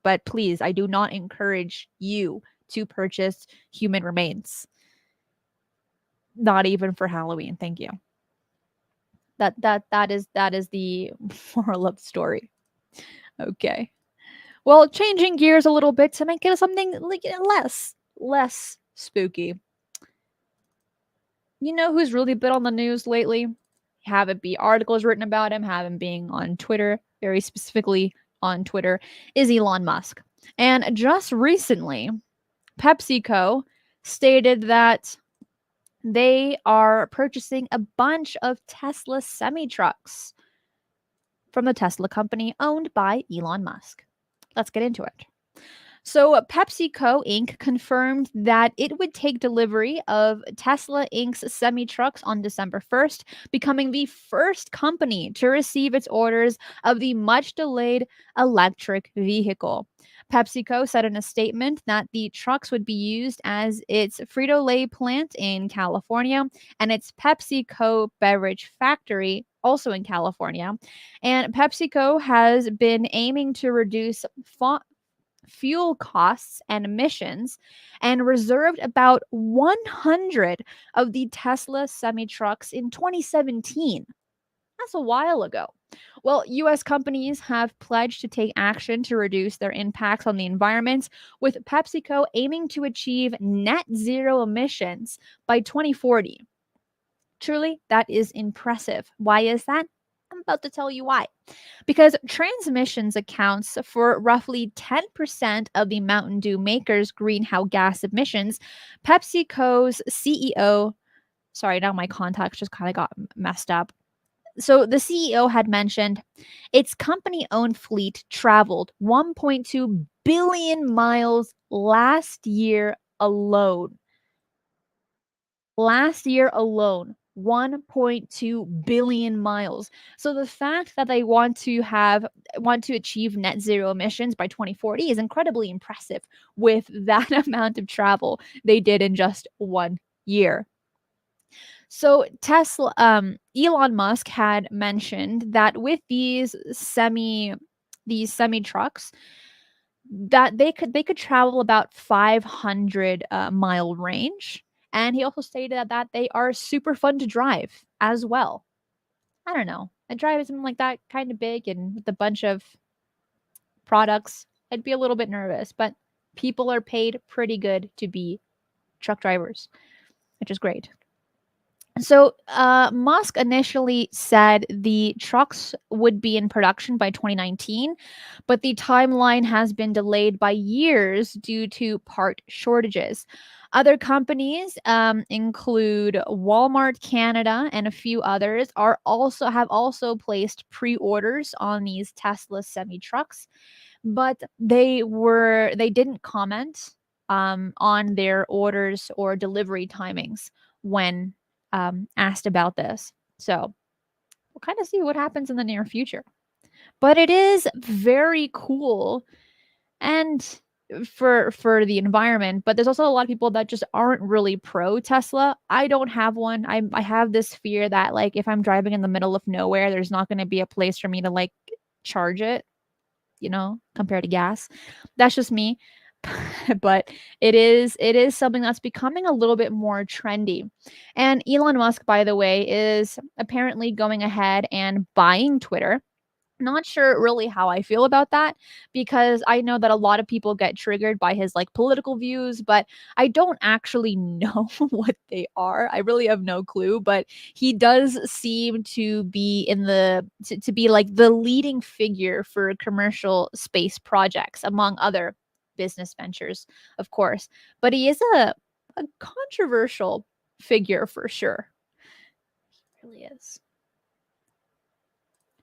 But please, I do not encourage you to purchase human remains. Not even for Halloween. Thank you. That is the moral of the story. Okay. Well, changing gears a little bit to make it something like less spooky. You know who's really been on the news lately? Have it be articles written about him, have him being on Twitter, very specifically on Twitter, is Elon Musk. And just recently, PepsiCo stated that they are purchasing a bunch of Tesla Semitrucks from the Tesla company owned by Elon Musk. Let's get into it. So, PepsiCo Inc. confirmed that it would take delivery of Tesla Inc.'s semi-trucks on December 1st, becoming the first company to receive its orders of the much-delayed electric vehicle. PepsiCo said in a statement that the trucks would be used as its Frito-Lay plant in California and its PepsiCo beverage factory also in California. And PepsiCo has been aiming to reduce fuel costs and emissions, and reserved about 100 of the Tesla semi-trucks in 2017. That's a while ago. Well, US companies have pledged to take action to reduce their impacts on the environment, with PepsiCo aiming to achieve net zero emissions by 2040. Truly, that is impressive. Why is that? I'm about to tell you why. Because transmissions accounts for roughly 10% of the Mountain Dew maker's greenhouse gas emissions. PepsiCo's CEO, sorry, now my contacts just kind of got messed up. So the CEO had mentioned its company-owned fleet traveled 1.2 billion miles last year alone. Last year alone, 1.2 billion miles. So the fact that they want to achieve net zero emissions by 2040 is incredibly impressive with that amount of travel they did in just 1 year. So Elon Musk had mentioned that with these semi trucks, that they could travel about 500 mile range. And he also stated that they are super fun to drive as well. I don't know. I drive something like that kind of big and with a bunch of products, I'd be a little bit nervous, but people are paid pretty good to be truck drivers, which is great. So, Musk initially said the trucks would be in production by 2019, but the timeline has been delayed by years due to part shortages. Other companies include Walmart Canada and a few others have also placed pre-orders on these Tesla Semitrucks, but they didn't comment on their orders or delivery timings when asked about this. So we'll kind of see what happens in the near future. But it is very cool and for the environment, but there's also a lot of people that just aren't really pro Tesla. I don't have one. I have this fear that like if I'm driving in the middle of nowhere, there's not going to be a place for me to like charge it, compared to gas. That's just me. But it is something that's becoming a little bit more trendy. And Elon Musk, by the way, is apparently going ahead and buying Twitter. Not sure really how I feel about that, because I know that a lot of people get triggered by his like political views, but I don't actually know what they are. I really have no clue, but he does seem to be to be like the leading figure for commercial space projects among other business ventures, of course. But he is a controversial figure for sure. He really is.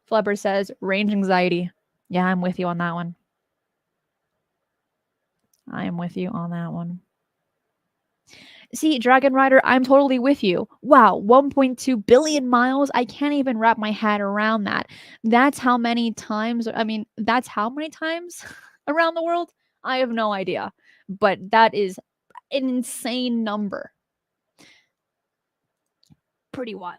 Flubber says, range anxiety. Yeah, I'm with you on that one. I am with you on that one. See, Dragon Rider, I'm totally with you. Wow, 1.2 billion miles? I can't even wrap my head around that. That's how many times, that's how many times around the world? I have no idea. But that is an insane number. Pretty wild.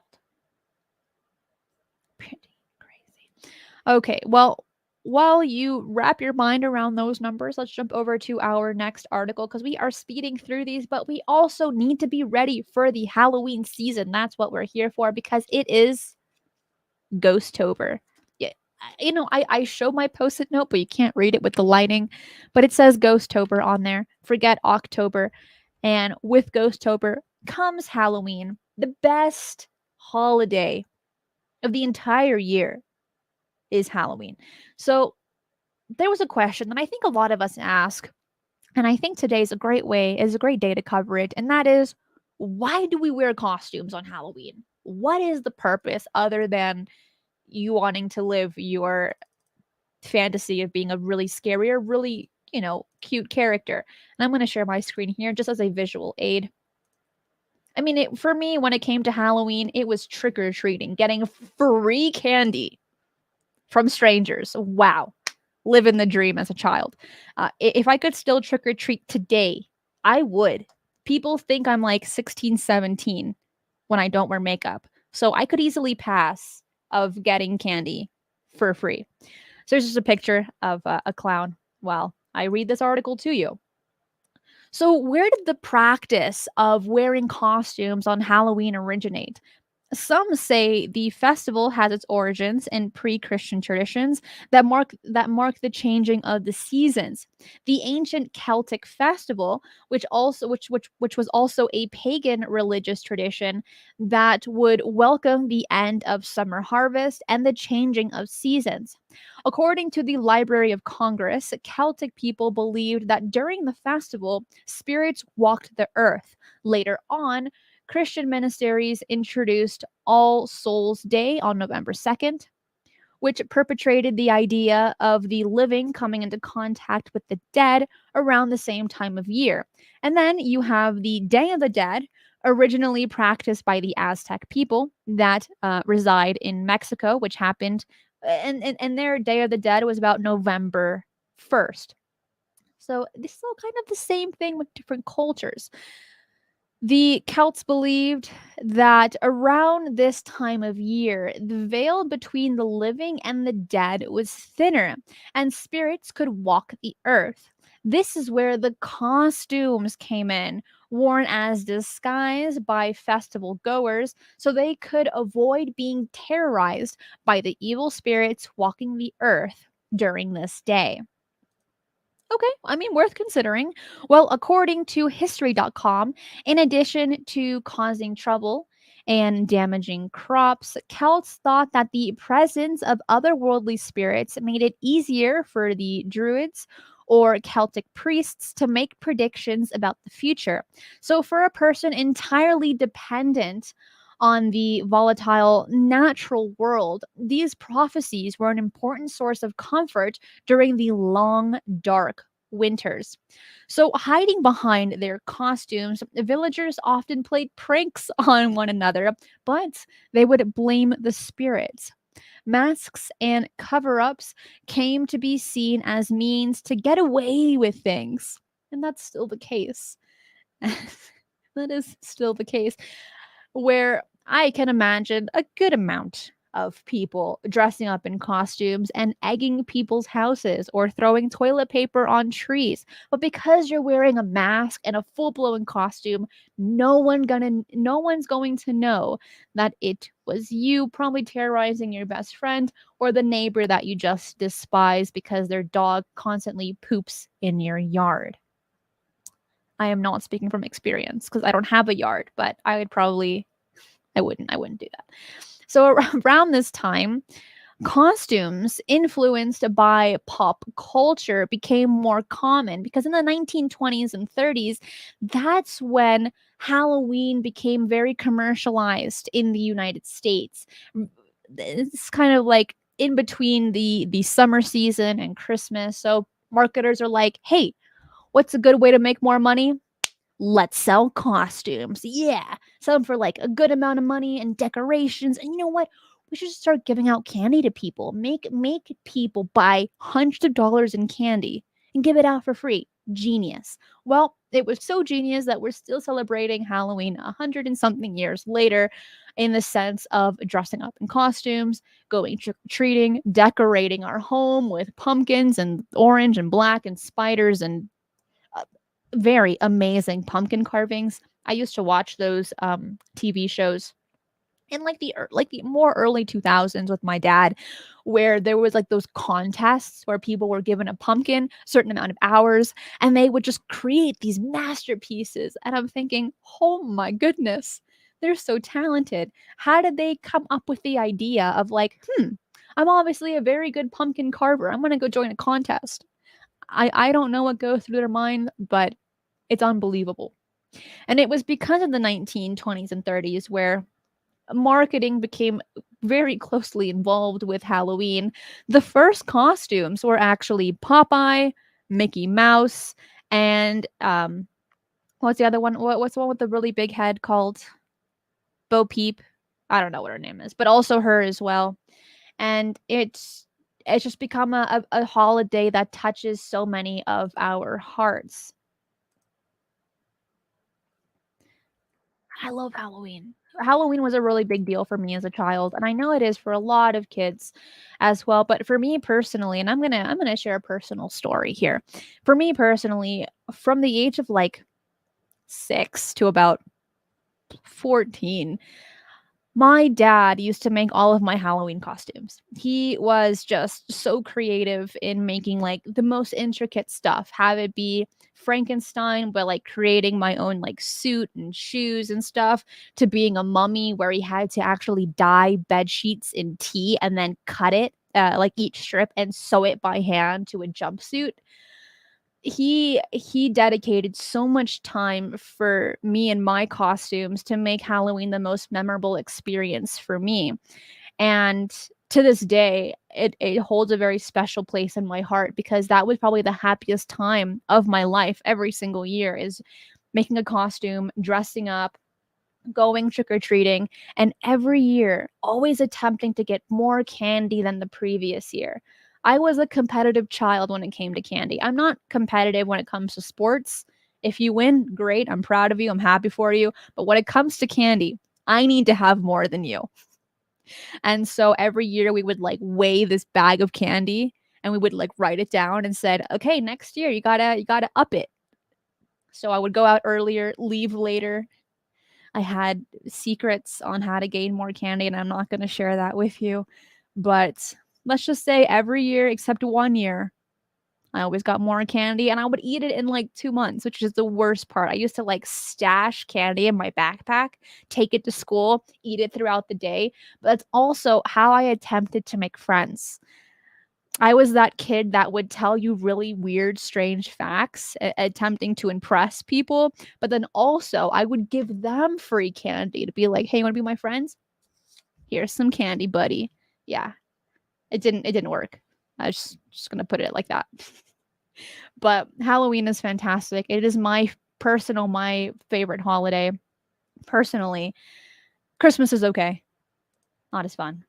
Pretty crazy. Okay, well, while you wrap your mind around those numbers, let's jump over to our next article because we are speeding through these, but we also need to be ready for the Halloween season. That's what we're here for because it is Ghosttober. Yeah, I show my post-it note, but you can't read it with the lighting. But it says Ghosttober on there. Forget October. And with Ghosttober comes Halloween, the best holiday of the entire year is Halloween. So there was a question that I think a lot of us ask, and I think today is a great day to cover it, and that is, why do we wear costumes on Halloween? What is the purpose other than you wanting to live your fantasy of being a really scary or really, cute character? And I'm going to share my screen here just as a visual aid. I mean, for me, when it came to Halloween, it was trick or treating, getting free candy from strangers. Wow. Living the dream as a child. If I could still trick or treat today, I would. People think I'm like 16, 17 when I don't wear makeup. So I could easily pass of getting candy for free. So there's just a picture of a clown while I read this article to you. So, where did the practice of wearing costumes on Halloween originate? Some say the festival has its origins in pre-Christian traditions that mark the changing of the seasons. The ancient Celtic festival, which was also a pagan religious tradition that would welcome the end of summer harvest and the changing of seasons. According to the Library of Congress, Celtic people believed that during the festival, spirits walked the earth. Later on, Christian monasteries introduced All Souls Day on November 2nd, which perpetrated the idea of the living coming into contact with the dead around the same time of year. And then you have the Day of the Dead, originally practiced by the Aztec people that reside in Mexico, which happened, and their Day of the Dead was about November 1st. So this is all kind of the same thing with different cultures. The Celts believed that around this time of year, the veil between the living and the dead was thinner, and spirits could walk the earth. This is where the costumes came in, worn as disguise by festival goers, so they could avoid being terrorized by the evil spirits walking the earth during this day. Okay, I mean, worth considering. Well, according to history.com, in addition to causing trouble, and damaging crops, Celts thought that the presence of otherworldly spirits made it easier for the Druids or Celtic priests to make predictions about the future. So, for a person entirely dependent on the volatile natural world, these prophecies were an important source of comfort during the long, dark winters. So, hiding behind their costumes, villagers often played pranks on one another, but they would blame the spirits. Masks and cover ups came to be seen as means to get away with things. And that's still the case. That is still the case, where I can imagine a good amount of people dressing up in costumes and egging people's houses or throwing toilet paper on trees. But because you're wearing a mask and a full-blown costume, no one's going to know that it was you probably terrorizing your best friend or the neighbor that you just despise because their dog constantly poops in your yard. I am not speaking from experience because I don't have a yard, but I wouldn't do that. So around this time, costumes influenced by pop culture became more common because in the 1920s and 30s, that's when Halloween became very commercialized in the United States. It's kind of like in between the summer season and Christmas. So marketers are like, "Hey, what's a good way to make more money? Let's sell costumes. Yeah. Sell them for like a good amount of money and decorations. And you know what? We should start giving out candy to people. Make people buy hundreds of dollars in candy and give it out for free. Genius." Well, it was so genius that we're still celebrating Halloween 100 and something years later in the sense of dressing up in costumes, going trick or treating, decorating our home with pumpkins and orange and black and spiders and uh, very amazing pumpkin carvings. I used to watch those TV shows in like the more early 2000s with my dad, where there was like those contests where people were given a pumpkin certain amount of hours and they would just create these masterpieces, and I'm thinking, oh my goodness, they're so talented. How did they come up with the idea of like, I'm obviously a very good pumpkin carver, I'm going to go join a contest? I don't know what goes through their mind, but it's unbelievable. And it was because of the 1920s and 30s where marketing became very closely involved with Halloween. The first costumes were actually Popeye, Mickey Mouse, and what's the other one? What's the one with the really big head called? Bo Peep. I don't know what her name is, but also her as well. And it's just become a holiday that touches so many of our hearts. I love Halloween. Halloween was a really big deal for me as a child, and I know it is for a lot of kids as well, but for me personally, and I'm going to share a personal story here. For me personally, from the age of like 6 to about 14, my dad used to make all of my Halloween costumes. He was just so creative in making like the most intricate stuff. Have it be Frankenstein, but like creating my own like suit and shoes and stuff, to being a mummy where he had to actually dye bed sheets in tea and then cut it, like each strip, and sew it by hand to a jumpsuit. He dedicated so much time for me and my costumes to make Halloween the most memorable experience for me. And to this day, it holds a very special place in my heart because that was probably the happiest time of my life every single year, is making a costume, dressing up, going trick or treating, and every year always attempting to get more candy than the previous year. I was a competitive child when it came to candy. I'm not competitive when it comes to sports. If you win, great. I'm proud of you. I'm happy for you. But when it comes to candy, I need to have more than you. And so every year we would like weigh this bag of candy and we would like write it down and said, "Okay, next year you got to up it." So I would go out earlier, leave later. I had secrets on how to gain more candy, and I'm not going to share that with you. But let's just say every year except one year, I always got more candy, and I would eat it in like 2 months, which is the worst part. I used to like stash candy in my backpack, take it to school, eat it throughout the day. But that's also how I attempted to make friends. I was that kid that would tell you really weird, strange facts, attempting to impress people. But then also, I would give them free candy to be like, "Hey, you want to be my friends? Here's some candy, buddy." Yeah, it didn't work. I was just gonna put it like that. But Halloween is fantastic. It is my favorite holiday. Personally, Christmas is okay, not as fun.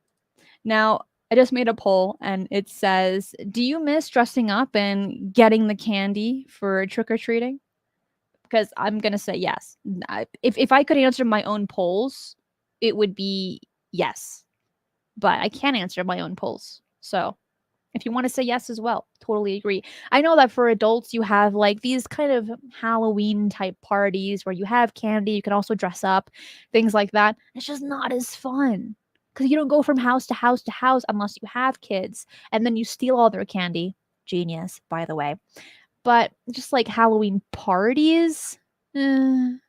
Now, I just made a poll and it says, "Do you miss dressing up and getting the candy for trick or treating?" Because I'm gonna say yes. If I could answer my own polls, it would be yes. But I can't answer my own polls, so if you want to say yes as well, totally agree. I know that for adults, you have like these kind of Halloween type parties where you have candy, you can also dress up, things like that. It's just not as fun because you don't go from house to house to house unless you have kids and then you steal all their candy. Genius, by the way. But just like Halloween parties, I'm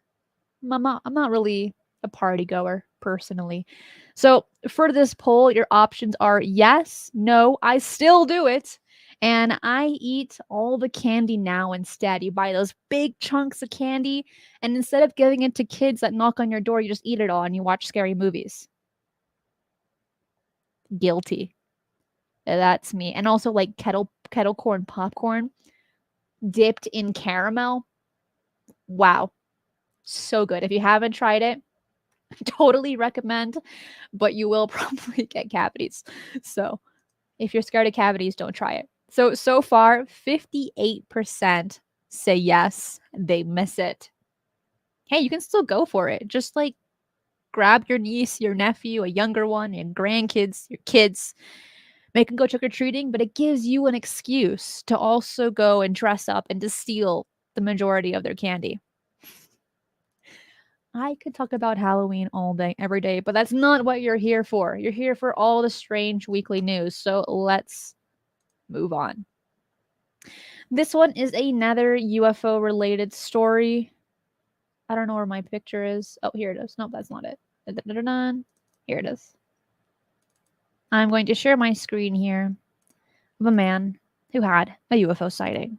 not really a party goer personally. So for this poll, your options are yes, no, I still do it, and I eat all the candy now instead. You buy those big chunks of candy, and instead of giving it to kids that knock on your door, you just eat it all and you watch scary movies. Guilty. That's me. And also like kettle corn popcorn dipped in caramel. Wow. So good. If you haven't tried it, totally recommend, but you will probably get cavities. So if you're scared of cavities, don't try it. So far, 58% say yes, they miss it. Hey, you can still go for it. Just like grab your niece, your nephew, a younger one, your grandkids, your kids, make them go trick or treating, but it gives you an excuse to also go and dress up and to steal the majority of their candy. I could talk about Halloween all day, every day, but that's not what you're here for. You're here for all the strange weekly news. So let's move on. This one is another UFO related story. I don't know where my picture is. Oh, here it is. No, that's not it. Da-da-da-da-da. Here it is. I'm going to share my screen here of a man who had a UFO sighting.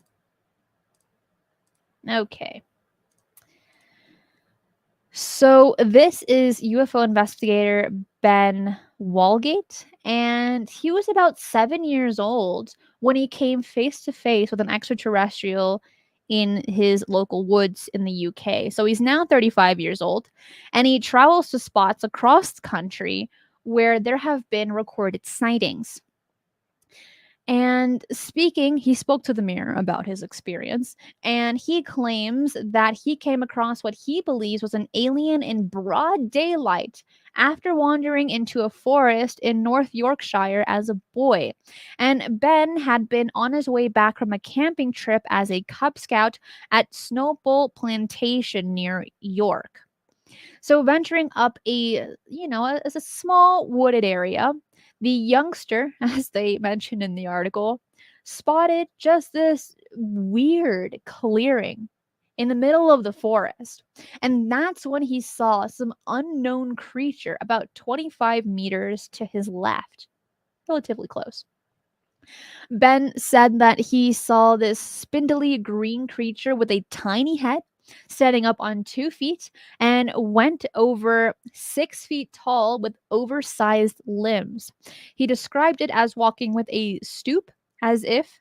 Okay. So this is UFO investigator Ben Walgate, and he was about 7 years old when he came face to face with an extraterrestrial in his local woods in the UK. So he's now 35 years old, and he travels to spots across the country where there have been recorded sightings. And he spoke to the mirror about his experience, and he claims that he came across what he believes was an alien in broad daylight after wandering into a forest in North Yorkshire as a boy. And Ben had been on his way back from a camping trip as a Cub Scout at Snowball Plantation near York. So venturing up as a small wooded area, the youngster, as they mentioned in the article, spotted just this weird clearing in the middle of the forest. And that's when he saw some unknown creature about 25 meters to his left, relatively close. Ben said that he saw this spindly green creature with a tiny head standing up on 2 feet and went over 6 feet tall with oversized limbs. He described it as walking with a stoop, as if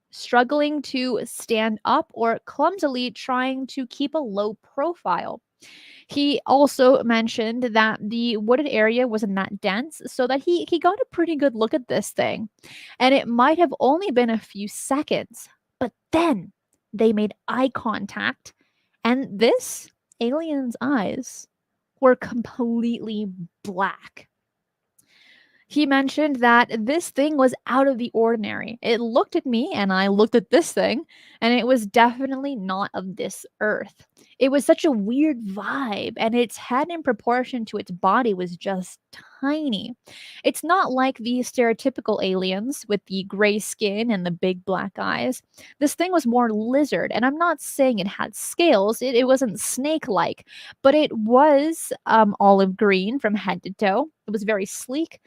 struggling to stand up or clumsily trying to keep a low profile. He also mentioned that the wooded area wasn't that dense, so that he got a pretty good look at this thing. And it might have only been a few seconds, but then they made eye contact, and this alien's eyes were completely black. He mentioned that this thing was out of the ordinary. It looked at me and I looked at this thing, and it was definitely not of this earth. It was such a weird vibe, and its head in proportion to its body was just tiny. It's not like the stereotypical aliens with the gray skin and the big black eyes. This thing was more lizard, and I'm not saying it had scales, it wasn't snake like, but it was olive green from head to toe. It was very sleek,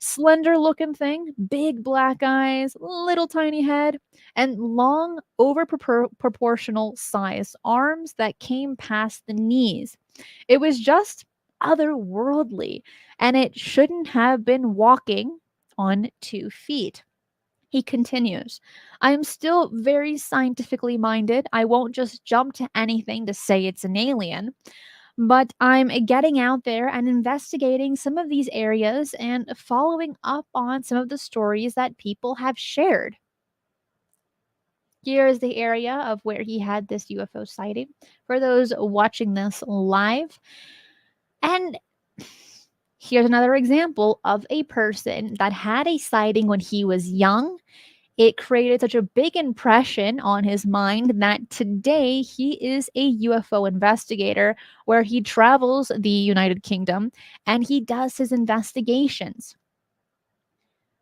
slender looking thing, big black eyes, little tiny head, and long, over proportional sized arms that came past the knees. It was just otherworldly, and it shouldn't have been walking on 2 feet. He continues, I am still very scientifically minded. I won't just jump to anything to say it's an alien, but I'm getting out there and investigating some of these areas and following up on some of the stories that people have shared. Here is the area of where he had this UFO sighting for those watching this live. And here's another example of a person that had a sighting when he was young. It created such a big impression on his mind that today he is a UFO investigator where he travels the United Kingdom and he does his investigations.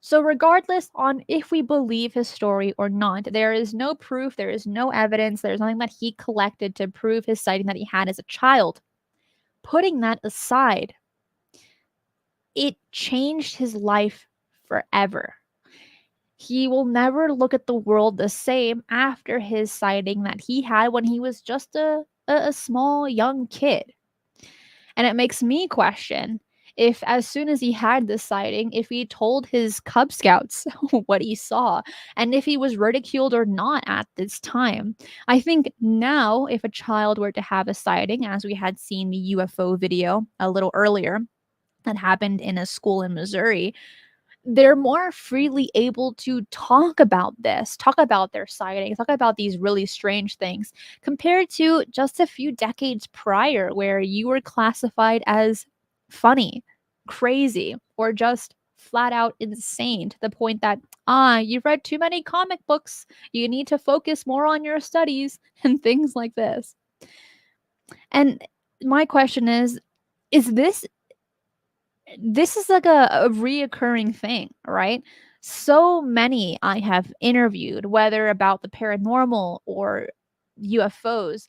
So, regardless on if we believe his story or not, there is no proof, there is no evidence, there's nothing that he collected to prove his sighting that he had as a child. Putting that aside, it changed his life forever. He will never look at the world the same after his sighting that he had when he was just a small young kid. And it makes me question if, as soon as he had this sighting, if he told his Cub Scouts what he saw and if he was ridiculed or not at this time. I think now, if a child were to have a sighting, as we had seen the UFO video a little earlier that happened in a school in Missouri, they're more freely able to talk about this, talk about their sightings, talk about these really strange things, compared to just a few decades prior, where you were classified as funny, crazy, or just flat out insane to the point that, you've read too many comic books, you need to focus more on your studies, and things like this. And my question is this is like a reoccurring thing, right? So many I have interviewed, whether about the paranormal or UFOs,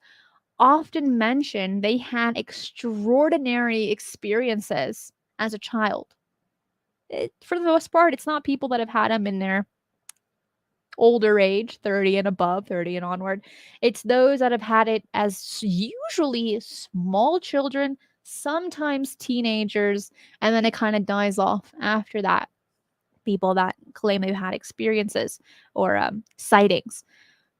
often mention they had extraordinary experiences as a child. For the most part, it's not people that have had them in their older age, 30 and above, 30 and onward. It's those that have had it as usually small children, sometimes teenagers, and then it kind of dies off after that. People that claim they've had experiences or sightings.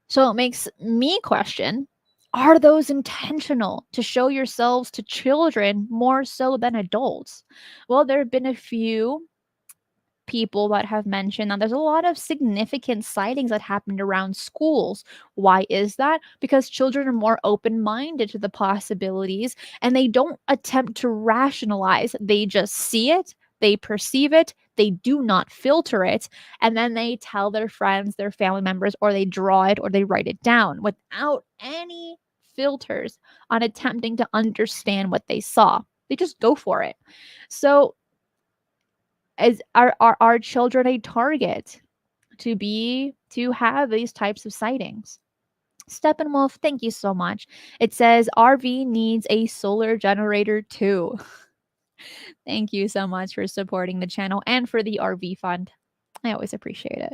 So it makes me question, are those intentional to show yourselves to children more so than adults? Well, there have been a few people that have mentioned that there's a lot of significant sightings that happened around schools. Why is that? Because children are more open minded to the possibilities and they don't attempt to rationalize. They just see it, they perceive it, they do not filter it, and then they tell their friends, their family members, or they draw it or they write it down without any filters on attempting to understand what they saw. They just go for it. So, are our children a target to have these types of sightings? Steppenwolf, thank you so much. It says RV needs a solar generator too. Thank you so much for supporting the channel and for the RV fund. I always appreciate it.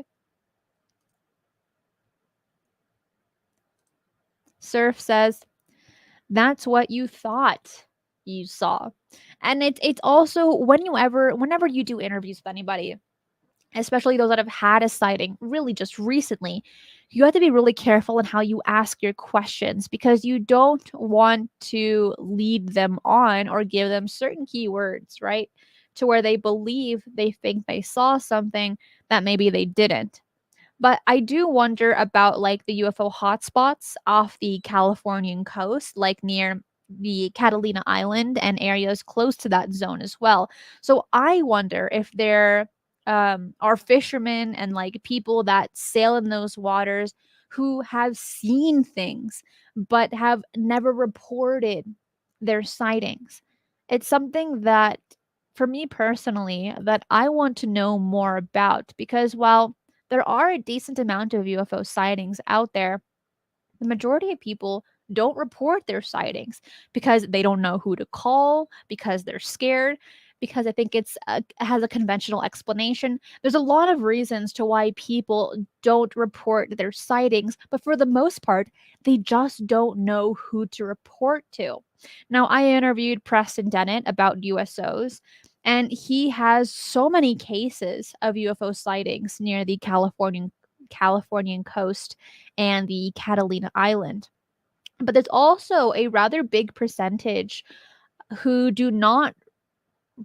Surf says, that's what you thought you saw. And it's also whenever you do interviews with anybody, especially those that have had a sighting really just recently, you have to be really careful in how you ask your questions because you don't want to lead them on or give them certain keywords, right? To where they think they saw something that maybe they didn't. But I do wonder about like the UFO hotspots off the Californian coast, like near the Catalina Island and areas close to that zone as well. So I wonder if there are fishermen and like people that sail in those waters who have seen things but have never reported their sightings. It's something that, for me personally, that I want to know more about because while there are a decent amount of UFO sightings out there, the majority of people don't report their sightings because they don't know who to call, because they're scared, because I think it has a conventional explanation. There's a lot of reasons to why people don't report their sightings, but for the most part, they just don't know who to report to. Now, I interviewed Preston Dennett about USOs, and he has so many cases of UFO sightings near the Californian coast and the Catalina Island. But there's also a rather big percentage who do not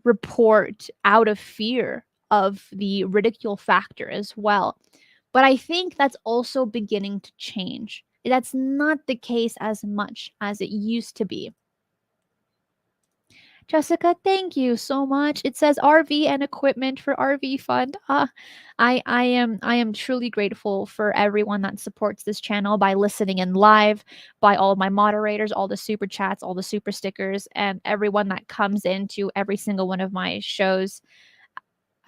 report out of fear of the ridicule factor as well. But I think that's also beginning to change. That's not the case as much as it used to be. Jessica, thank you so much. It says RV and equipment for RV fund. I am truly grateful for everyone that supports this channel by listening in live, by all of my moderators, all the super chats, all the super stickers, and everyone that comes into every single one of my shows.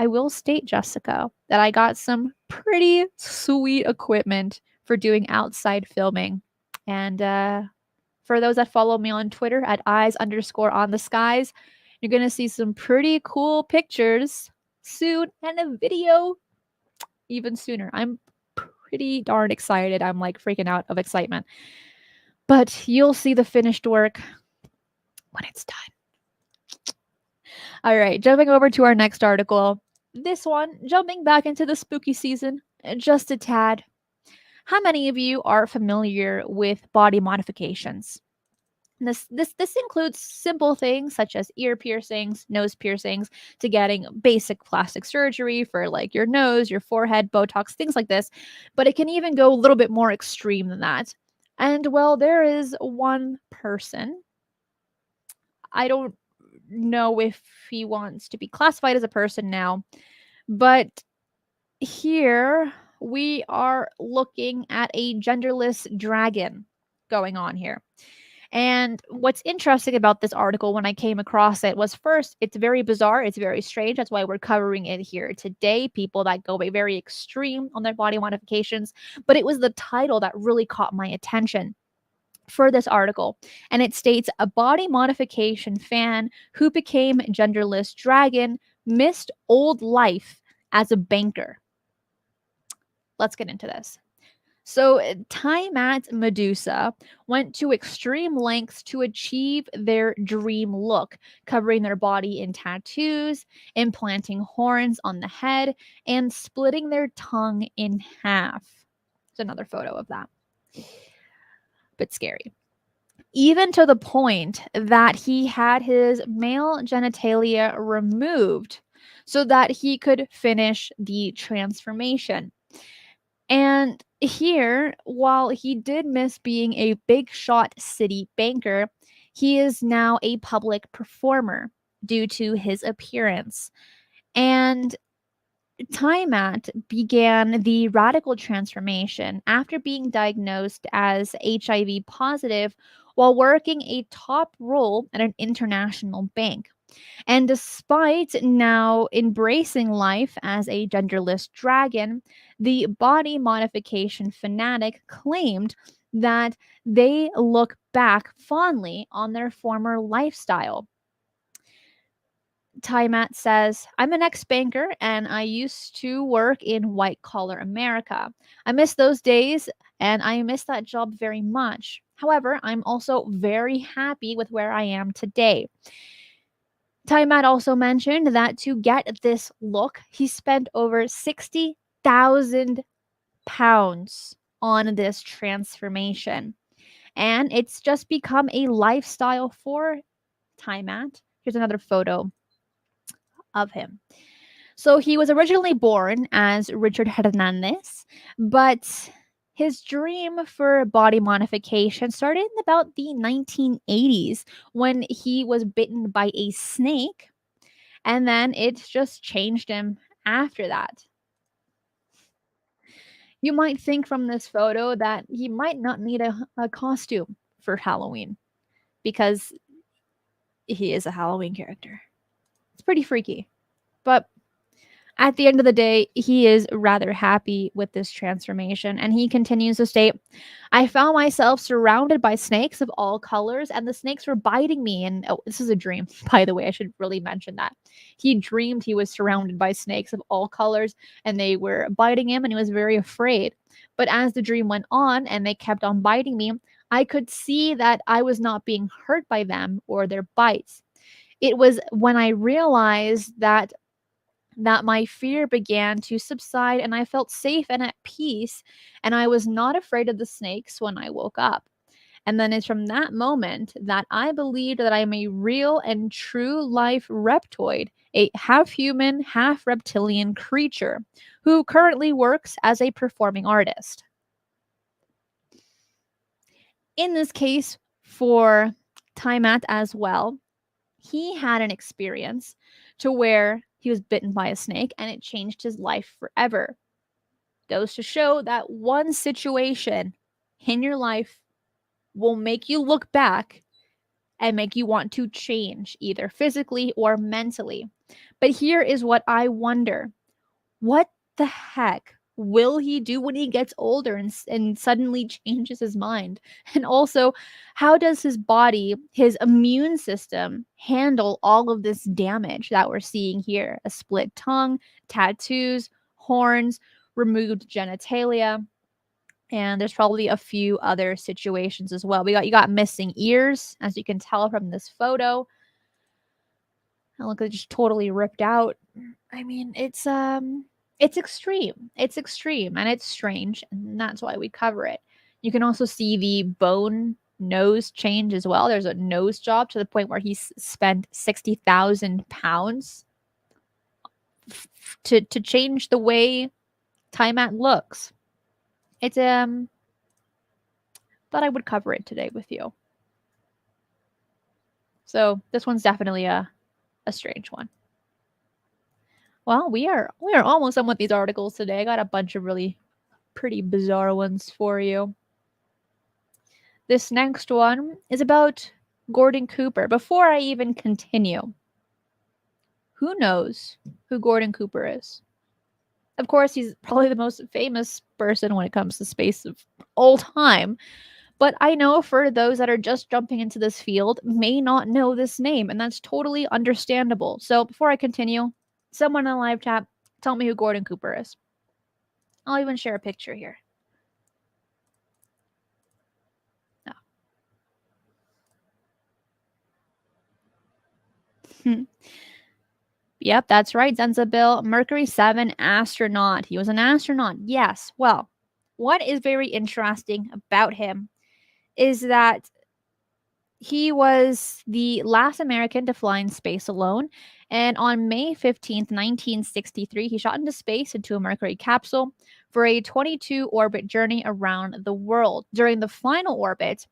I will state, Jessica, that I got some pretty sweet equipment for doing outside filming. And for those that follow me on Twitter at eyes_on_the_skies, you're going to see some pretty cool pictures soon and a video even sooner. I'm pretty darn excited. I'm like freaking out of excitement. But you'll see the finished work when it's done. All right, jumping over to our next article. This one, jumping back into the spooky season, just a tad. How many of you are familiar with body modifications? This includes simple things such as ear piercings, nose piercings, to getting basic plastic surgery for like your nose, your forehead, Botox, things like this. But it can even go a little bit more extreme than that. And well, there is one person. I don't know if he wants to be classified as a person now, but here we are looking at a genderless dragon going on here. And what's interesting about this article when I came across it was first, it's very bizarre. It's very strange. That's why we're covering it here today. People that go very extreme on their body modifications. But it was the title that really caught my attention for this article. And it states a body modification fan who became genderless dragon missed old life as a banker. Let's get into this. So, Time at Medusa went to extreme lengths to achieve their dream look, covering their body in tattoos, implanting horns on the head, and splitting their tongue in half. There's another photo of that. Bit scary. Even to the point that he had his male genitalia removed so that he could finish the transformation. And here, while he did miss being a big shot city banker, he is now a public performer due to his appearance. And Tiamat began the radical transformation after being diagnosed as HIV positive while working a top role at an international bank. And despite now embracing life as a genderless dragon, the body modification fanatic claimed that they look back fondly on their former lifestyle. Tiamat says, I'm an ex-banker and I used to work in white-collar America. I miss those days and I miss that job very much. However, I'm also very happy with where I am today. Tiamat also mentioned that to get this look, he spent over 60,000 pounds on this transformation. And it's just become a lifestyle for Tiamat. Here's another photo of him. So he was originally born as Richard Hernandez, but His dream for body modification started in about the 1980s when he was bitten by a snake, and then it just changed him after that. You might think from this photo that he might not need a costume for Halloween because he is a Halloween character. It's pretty freaky. But at the end of the day, he is rather happy with this transformation, and he continues to state, I found myself surrounded by snakes of all colors, and the snakes were biting me. And oh, this is a dream, by the way. I should really mention that. He dreamed he was surrounded by snakes of all colors, and they were biting him, and he was very afraid. But as the dream went on and they kept on biting me, I could see that I was not being hurt by them or their bites. It was when I realized that my fear began to subside and I felt safe and at peace, and I was not afraid of the snakes when I woke up. And then it's from that moment that I believed that I am a real and true life reptoid, a half human, half reptilian creature who currently works as a performing artist. In this case, for Tiamat as well, he had an experience to where he was bitten by a snake and it changed his life forever. Goes to show that one situation in your life will make you look back and make you want to change, either physically or mentally. But here is what I wonder: what the heck will he do when he gets older and suddenly changes his mind? And also, how does his body, his immune system, handle all of this damage that we're seeing here? A split tongue, tattoos, horns, removed genitalia, and there's probably a few other situations as well. You got missing ears, as you can tell from this photo. And look, it's just totally ripped out. I mean, it's extreme. It's extreme and it's strange, and that's why we cover it. You can also see the bone nose change as well. There's a nose job to the point where he spent 60,000 pounds to change the way Tiamat looks. It's thought I would cover it today with you. So this one's definitely a strange one. Well, we are almost done with these articles today. I got a bunch of really pretty bizarre ones for you. This next one is about Gordon Cooper. Before I even continue, who knows who Gordon Cooper is? Of course, he's probably the most famous person when it comes to space of all time. But I know for those that are just jumping into this field may not know this name, and that's totally understandable. So before I continue, someone in the live chat, tell me who Gordon Cooper is. I'll even share a picture here. No. Yep, that's right, Zenzabil. Mercury 7 astronaut. He was an astronaut, yes. Well, what is very interesting about him is that he was the last American to fly in space alone. And on May 15th, 1963, he shot into space into a Mercury capsule for a 22-orbit journey around the world. During the final orbit,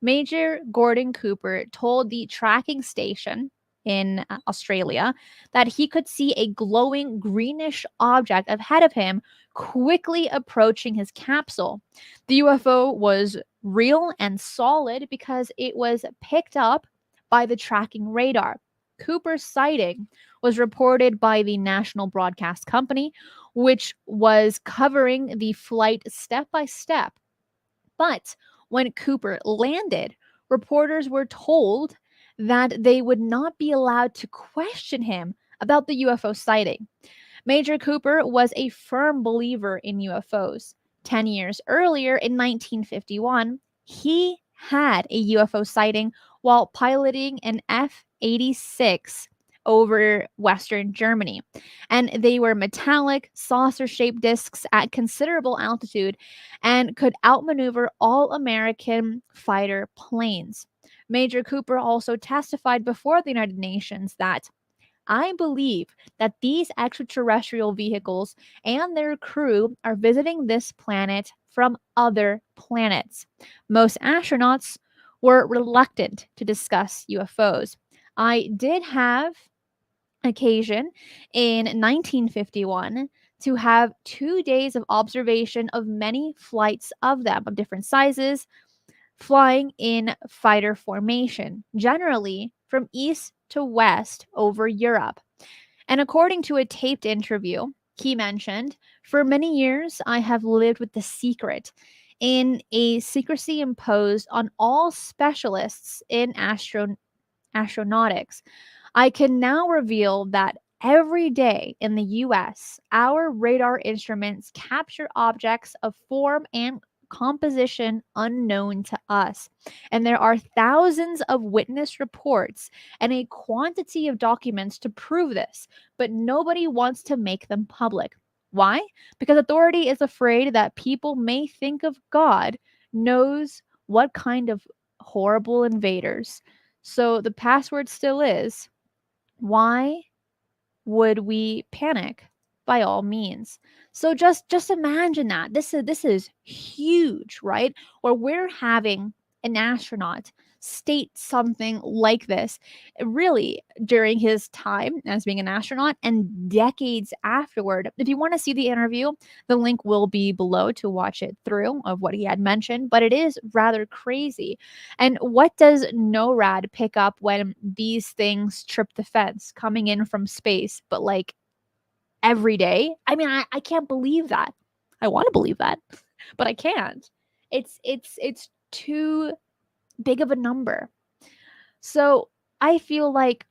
Major Gordon Cooper told the tracking station in Australia that he could see a glowing greenish object ahead of him quickly approaching his capsule. The UFO was real and solid because it was picked up by the tracking radar. Cooper's sighting was reported by the National Broadcast Company, which was covering the flight step by step. But when Cooper landed, reporters were told that they would not be allowed to question him about the UFO sighting. Major Cooper was a firm believer in UFOs. 10 years earlier, in 1951, he had a UFO sighting while piloting an F 86 over Western Germany. And they were metallic, saucer shaped discs at considerable altitude and could outmaneuver all American fighter planes. Major Cooper also testified before the United Nations that I believe that these extraterrestrial vehicles and their crew are visiting this planet from other planets. Most astronauts were reluctant to discuss UFOs. I did have occasion in 1951 to have 2 days of observation of many flights of them of different sizes flying in fighter formation, generally from east to west over Europe. And according to a taped interview, he mentioned, "For many years, I have lived with the secret in a secrecy imposed on all specialists in astronautics. I can now reveal that every day in the US, our radar instruments capture objects of form and composition unknown to us. And there are thousands of witness reports and a quantity of documents to prove this, but nobody wants to make them public. Why? Because authority is afraid that people may think of God knows what kind of horrible invaders." So the password still is, why would we panic? By all means. So just imagine that. This is huge, right? Or we're having an astronaut state something like this really during his time as being an astronaut and decades afterward. If you want to see the interview, the link will be below to watch it through of what he had mentioned, but it is rather crazy. And what does NORAD pick up when these things trip the fence coming in from space, but like every day? I mean, I can't believe that. I want to believe that, but I can't. It's too big of a number. So I feel like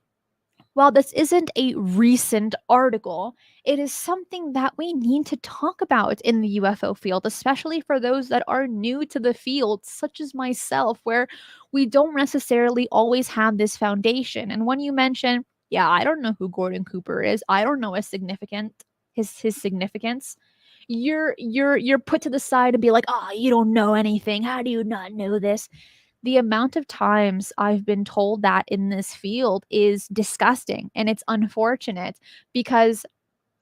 while this isn't a recent article, it is something that we need to talk about in the UFO field, especially for those that are new to the field, such as myself, where we don't necessarily always have this foundation. And when you mention, yeah, I don't know who Gordon Cooper is, I don't know his significance, you're put to the side and be like, oh, you don't know anything. How do you not know this? The amount of times I've been told that in this field is disgusting, and it's unfortunate because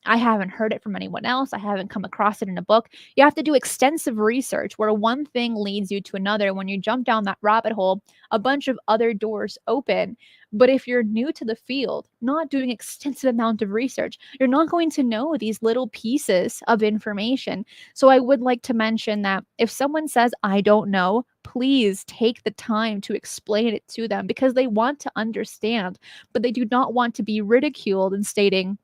I haven't heard it from anyone else. I haven't come across it in a book. You have to do extensive research where one thing leads you to another. When you jump down that rabbit hole, a bunch of other doors open. But if you're new to the field, not doing extensive amount of research, you're not going to know these little pieces of information. So I would like to mention that if someone says, I don't know, please take the time to explain it to them because they want to understand, but they do not want to be ridiculed and stating,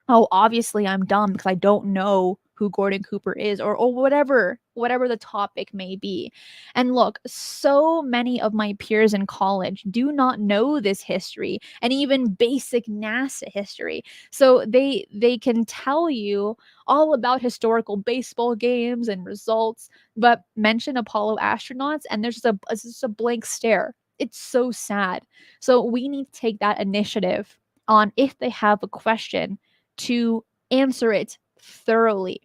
oh, obviously I'm dumb because I don't know who Gordon Cooper is, or whatever the topic may be. And look, so many of my peers in college do not know this history and even basic NASA history. So they can tell you all about historical baseball games and results, but mention Apollo astronauts and it's just a blank stare. It's so sad. So we need to take that initiative on if they have a question to answer it thoroughly.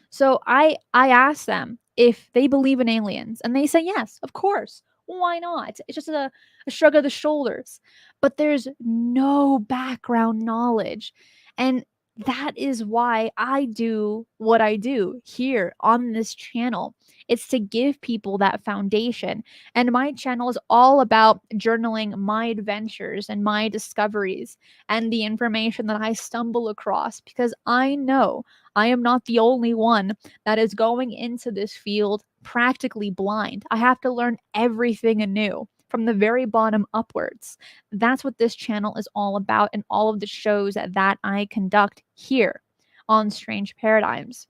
So I asked them if they believe in aliens, and they say yes, of course. Why not? It's just a shrug of the shoulders. But there's no background knowledge. And that is why I do what I do here on this channel. It's to give people that foundation. And my channel is all about journaling my adventures and my discoveries and the information that I stumble across because I know I am not the only one that is going into this field practically blind. I have to learn everything anew from the very bottom upwards. That's what this channel is all about and all of the shows that I conduct here on Strange Paradigms.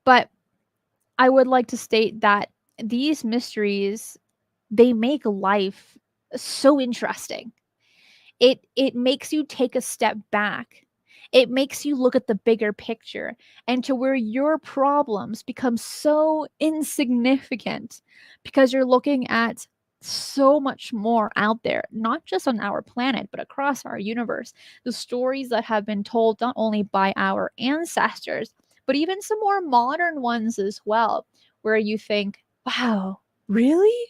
But I would like to state that these mysteries, they make life so interesting. It makes you take a step back. It makes you look at the bigger picture and to where your problems become so insignificant because you're looking at so much more out there, not just on our planet, but across our universe. The stories that have been told not only by our ancestors, but even some more modern ones as well, where you think, wow, really?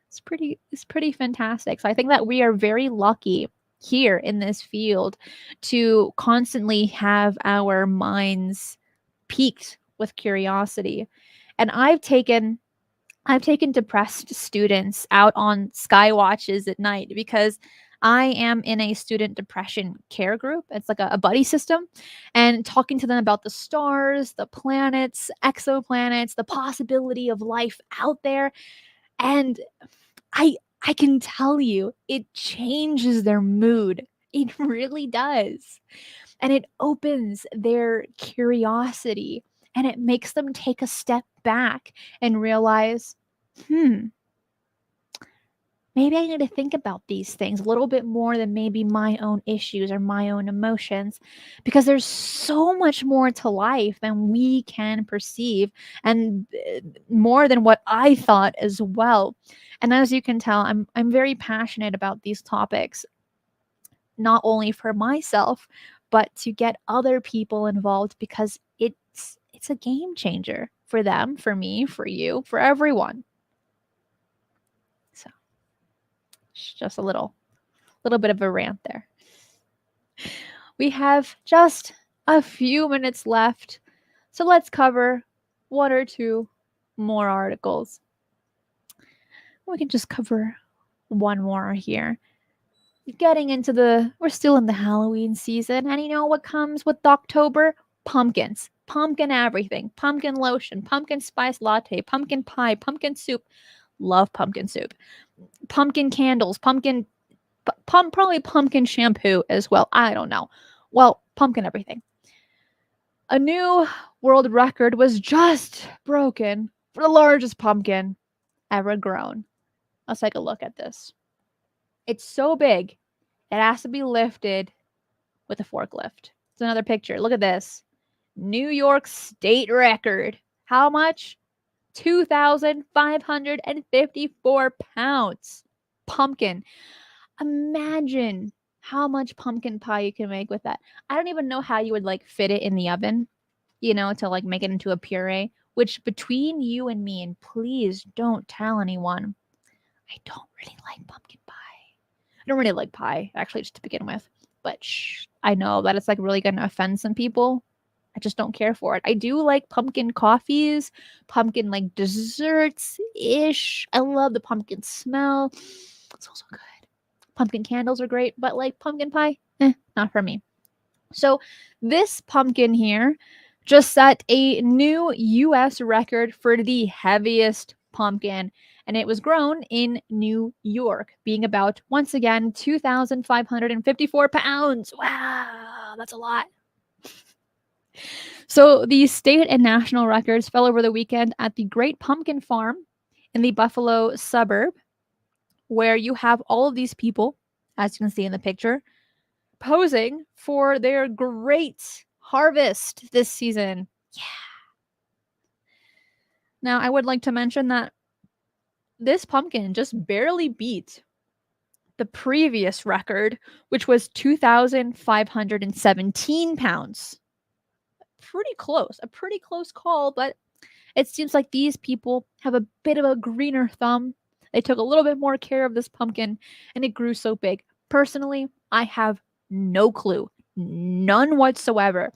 It's pretty fantastic. So I think that we are very lucky here in this field to constantly have our minds piqued with curiosity. And I've taken depressed students out on sky watches at night because I am in a student depression care group. It's like a buddy system, and talking to them about the stars, the planets, exoplanets, the possibility of life out there. And I can tell you, it changes their mood. It really does. And it opens their curiosity, and it makes them take a step back and realize, maybe I need to think about these things a little bit more than maybe my own issues or my own emotions, because there's so much more to life than we can perceive, and more than what I thought as well. And as you can tell, I'm very passionate about these topics, not only for myself, but to get other people involved, because it's a game changer for them, for me, for you, for everyone. So just a little bit of a rant there. We have just a few minutes left, so let's cover one or two more articles. We can just cover one more here. We're still in the Halloween season, and you know what comes with October? Pumpkins. Pumpkin everything. Pumpkin lotion, pumpkin spice latte, pumpkin pie, pumpkin soup. Love pumpkin soup. Pumpkin candles, probably pumpkin shampoo as well. I don't know. Well, pumpkin everything. A new world record was just broken for the largest pumpkin ever grown. Let's take a look at this. It's so big, it has to be lifted with a forklift. It's another picture. Look at this. New York State record. How much? 2,554 pounds. Pumpkin. Imagine how much pumpkin pie you can make with that. I don't even know how you would like fit it in the oven, to like make it into a puree, which between you and me, and please don't tell anyone, I don't really like pumpkin pie. I don't really like pie, actually, just to begin with. But I know that it's like really going to offend some people. I just don't care for it. I do like pumpkin coffees, pumpkin like desserts-ish. I love the pumpkin smell. It's also good. Pumpkin candles are great, but like pumpkin pie, not for me. So this pumpkin here just set a new US record for the heaviest pumpkin, and it was grown in New York, being about, once again, 2,554 pounds. Wow, that's a lot. So the state and national records fell over the weekend at the Great Pumpkin Farm in the Buffalo suburb, where you have all of these people, as you can see in the picture, posing for their great harvest this season. Yeah. Now, I would like to mention that this pumpkin just barely beat the previous record, which was 2,517 pounds. A pretty close call, but it seems like these people have a bit of a greener thumb. They took a little bit more care of this pumpkin, and it grew so big. Personally, I have no clue, none whatsoever,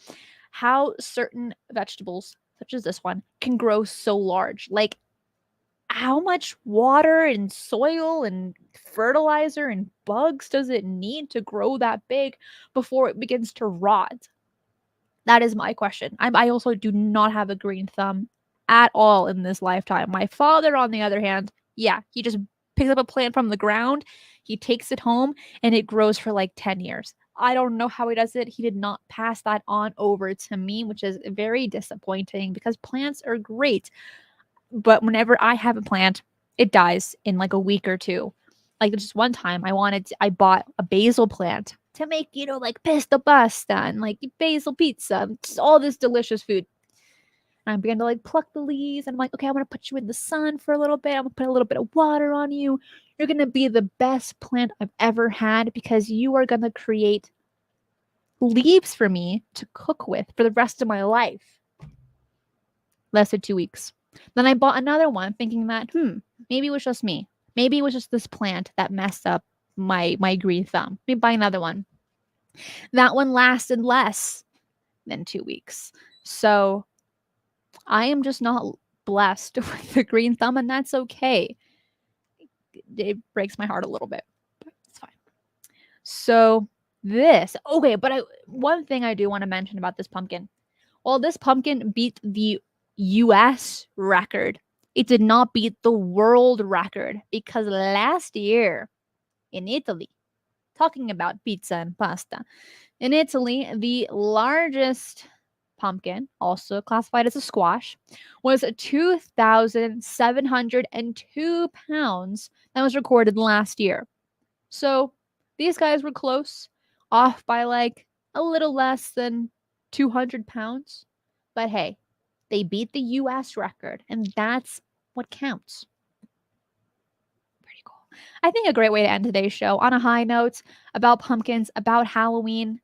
how certain vegetables, such as this one, can grow so large. Like, how much water and soil and fertilizer and bugs does it need to grow that big before it begins to rot? That is my question. I also do not have a green thumb at all in this lifetime. My father, on the other hand, yeah, he just picks up a plant from the ground, he takes it home, and it grows for like 10 years. I don't know how he does it. He did not pass that on over to me, which is very disappointing because plants are great. But whenever I have a plant, it dies in like a week or two. Like just one time I bought a basil plant to make, like pesto pasta and like basil pizza, just all this delicious food. And I began to like pluck the leaves, and I'm like, okay, I'm gonna put you in the sun for a little bit. I'm gonna put a little bit of water on you. You're gonna be the best plant I've ever had because you are gonna create leaves for me to cook with for the rest of my life. Lasted 2 weeks. Then I bought another one thinking that, maybe it was just me. Maybe it was just this plant that messed up my green thumb. Let me buy another one. That one lasted less than 2 weeks. So I am just not blessed with the green thumb, and that's okay. It breaks my heart a little bit, but it's fine. So one thing I do want to mention about this pumpkin. Well, this pumpkin beat the US record. It did not beat the world record because last year in Italy, talking about pizza and pasta, in Italy, the largest pumpkin, also classified as a squash, was 2,702 pounds that was recorded last year. So these guys were close, off by like a little less than 200 pounds. But hey, they beat the US record, and that's what counts. Pretty cool. I think a great way to end today's show on a high note about pumpkins, about Halloween.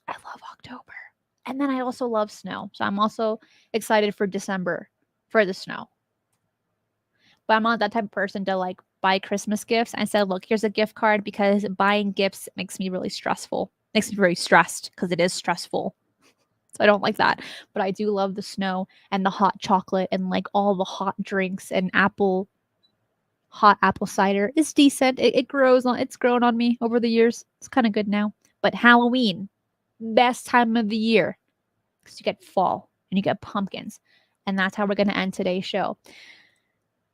I love October. And then I also love snow. So I'm also excited for December for the snow. But I'm not that type of person to like buy Christmas gifts. I said, look, here's a gift card because buying gifts makes me really stressful. Makes me very stressed because it is stressful. So I don't like that. But I do love the snow and the hot chocolate and like all the hot drinks and hot apple cider is decent. It's grown on me over the years. It's kind of good now. But Halloween, best time of the year because you get fall and you get pumpkins. And that's how we're going to end today's show.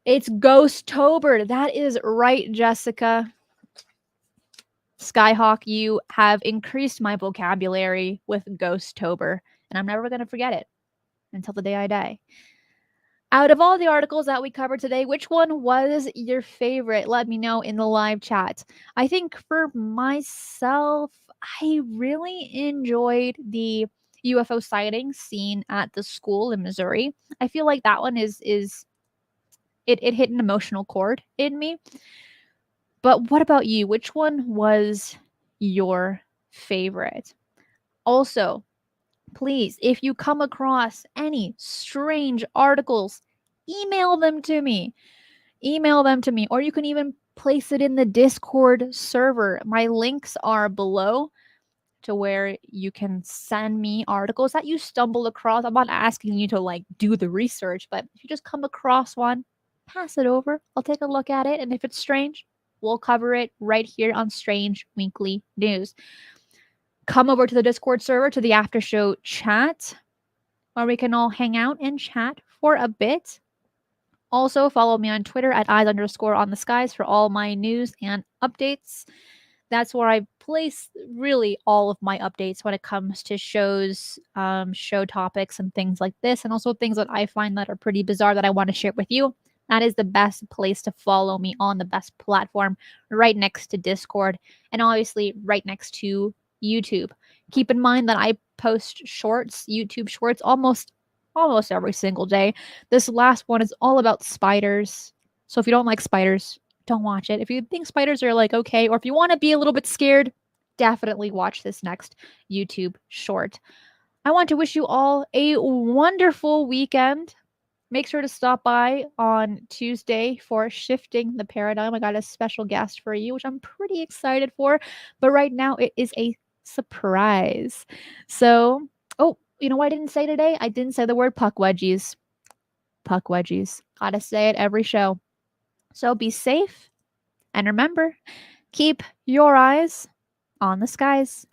It's Ghost-tober. That is right, Jessica. Skyhawk, you have increased my vocabulary with Ghost-tober, and I'm never going to forget it until the day I die. Out of all the articles that we covered today, which one was your favorite? Let me know in the live chat. I think for myself, I really enjoyed the UFO sightings seen at the school in Missouri. I feel like that one is it hit an emotional chord in me. But what about you? Which one was your favorite? Also, please, if you come across any strange articles, email them to me. Email them to me, or you can even place it in the Discord server. My links are below to where you can send me articles that you stumble across. I'm not asking you to like do the research, but if you just come across one, pass it over. I'll take a look at it, and if it's strange, we'll cover it right here on Strange Weekly News. Come over to the Discord server, to the after show chat, where we can all hang out and chat for a bit. Also, follow me on Twitter at eyes_on the skies for all my news and updates. That's where I place really all of my updates when it comes to shows, show topics, and things like this, and also things that I find that are pretty bizarre that I want to share with you. That is the best place to follow me on, the best platform, right next to Discord, and obviously right next to YouTube. Keep in mind that I post shorts, YouTube shorts, almost every single day. This last one is all about spiders. So if you don't like spiders, don't watch it. If you think spiders are like okay, or if you want to be a little bit scared, definitely watch this next YouTube short. I want to wish you all a wonderful weekend. Make sure to stop by on Tuesday for Shifting the Paradigm. I got a special guest for you, which I'm pretty excited for. But right now, it is a surprise. So, you know what I didn't say today? I didn't say the word puck wedgies. Puck wedgies. Gotta say it every show. So be safe. And remember, keep your eyes on the skies.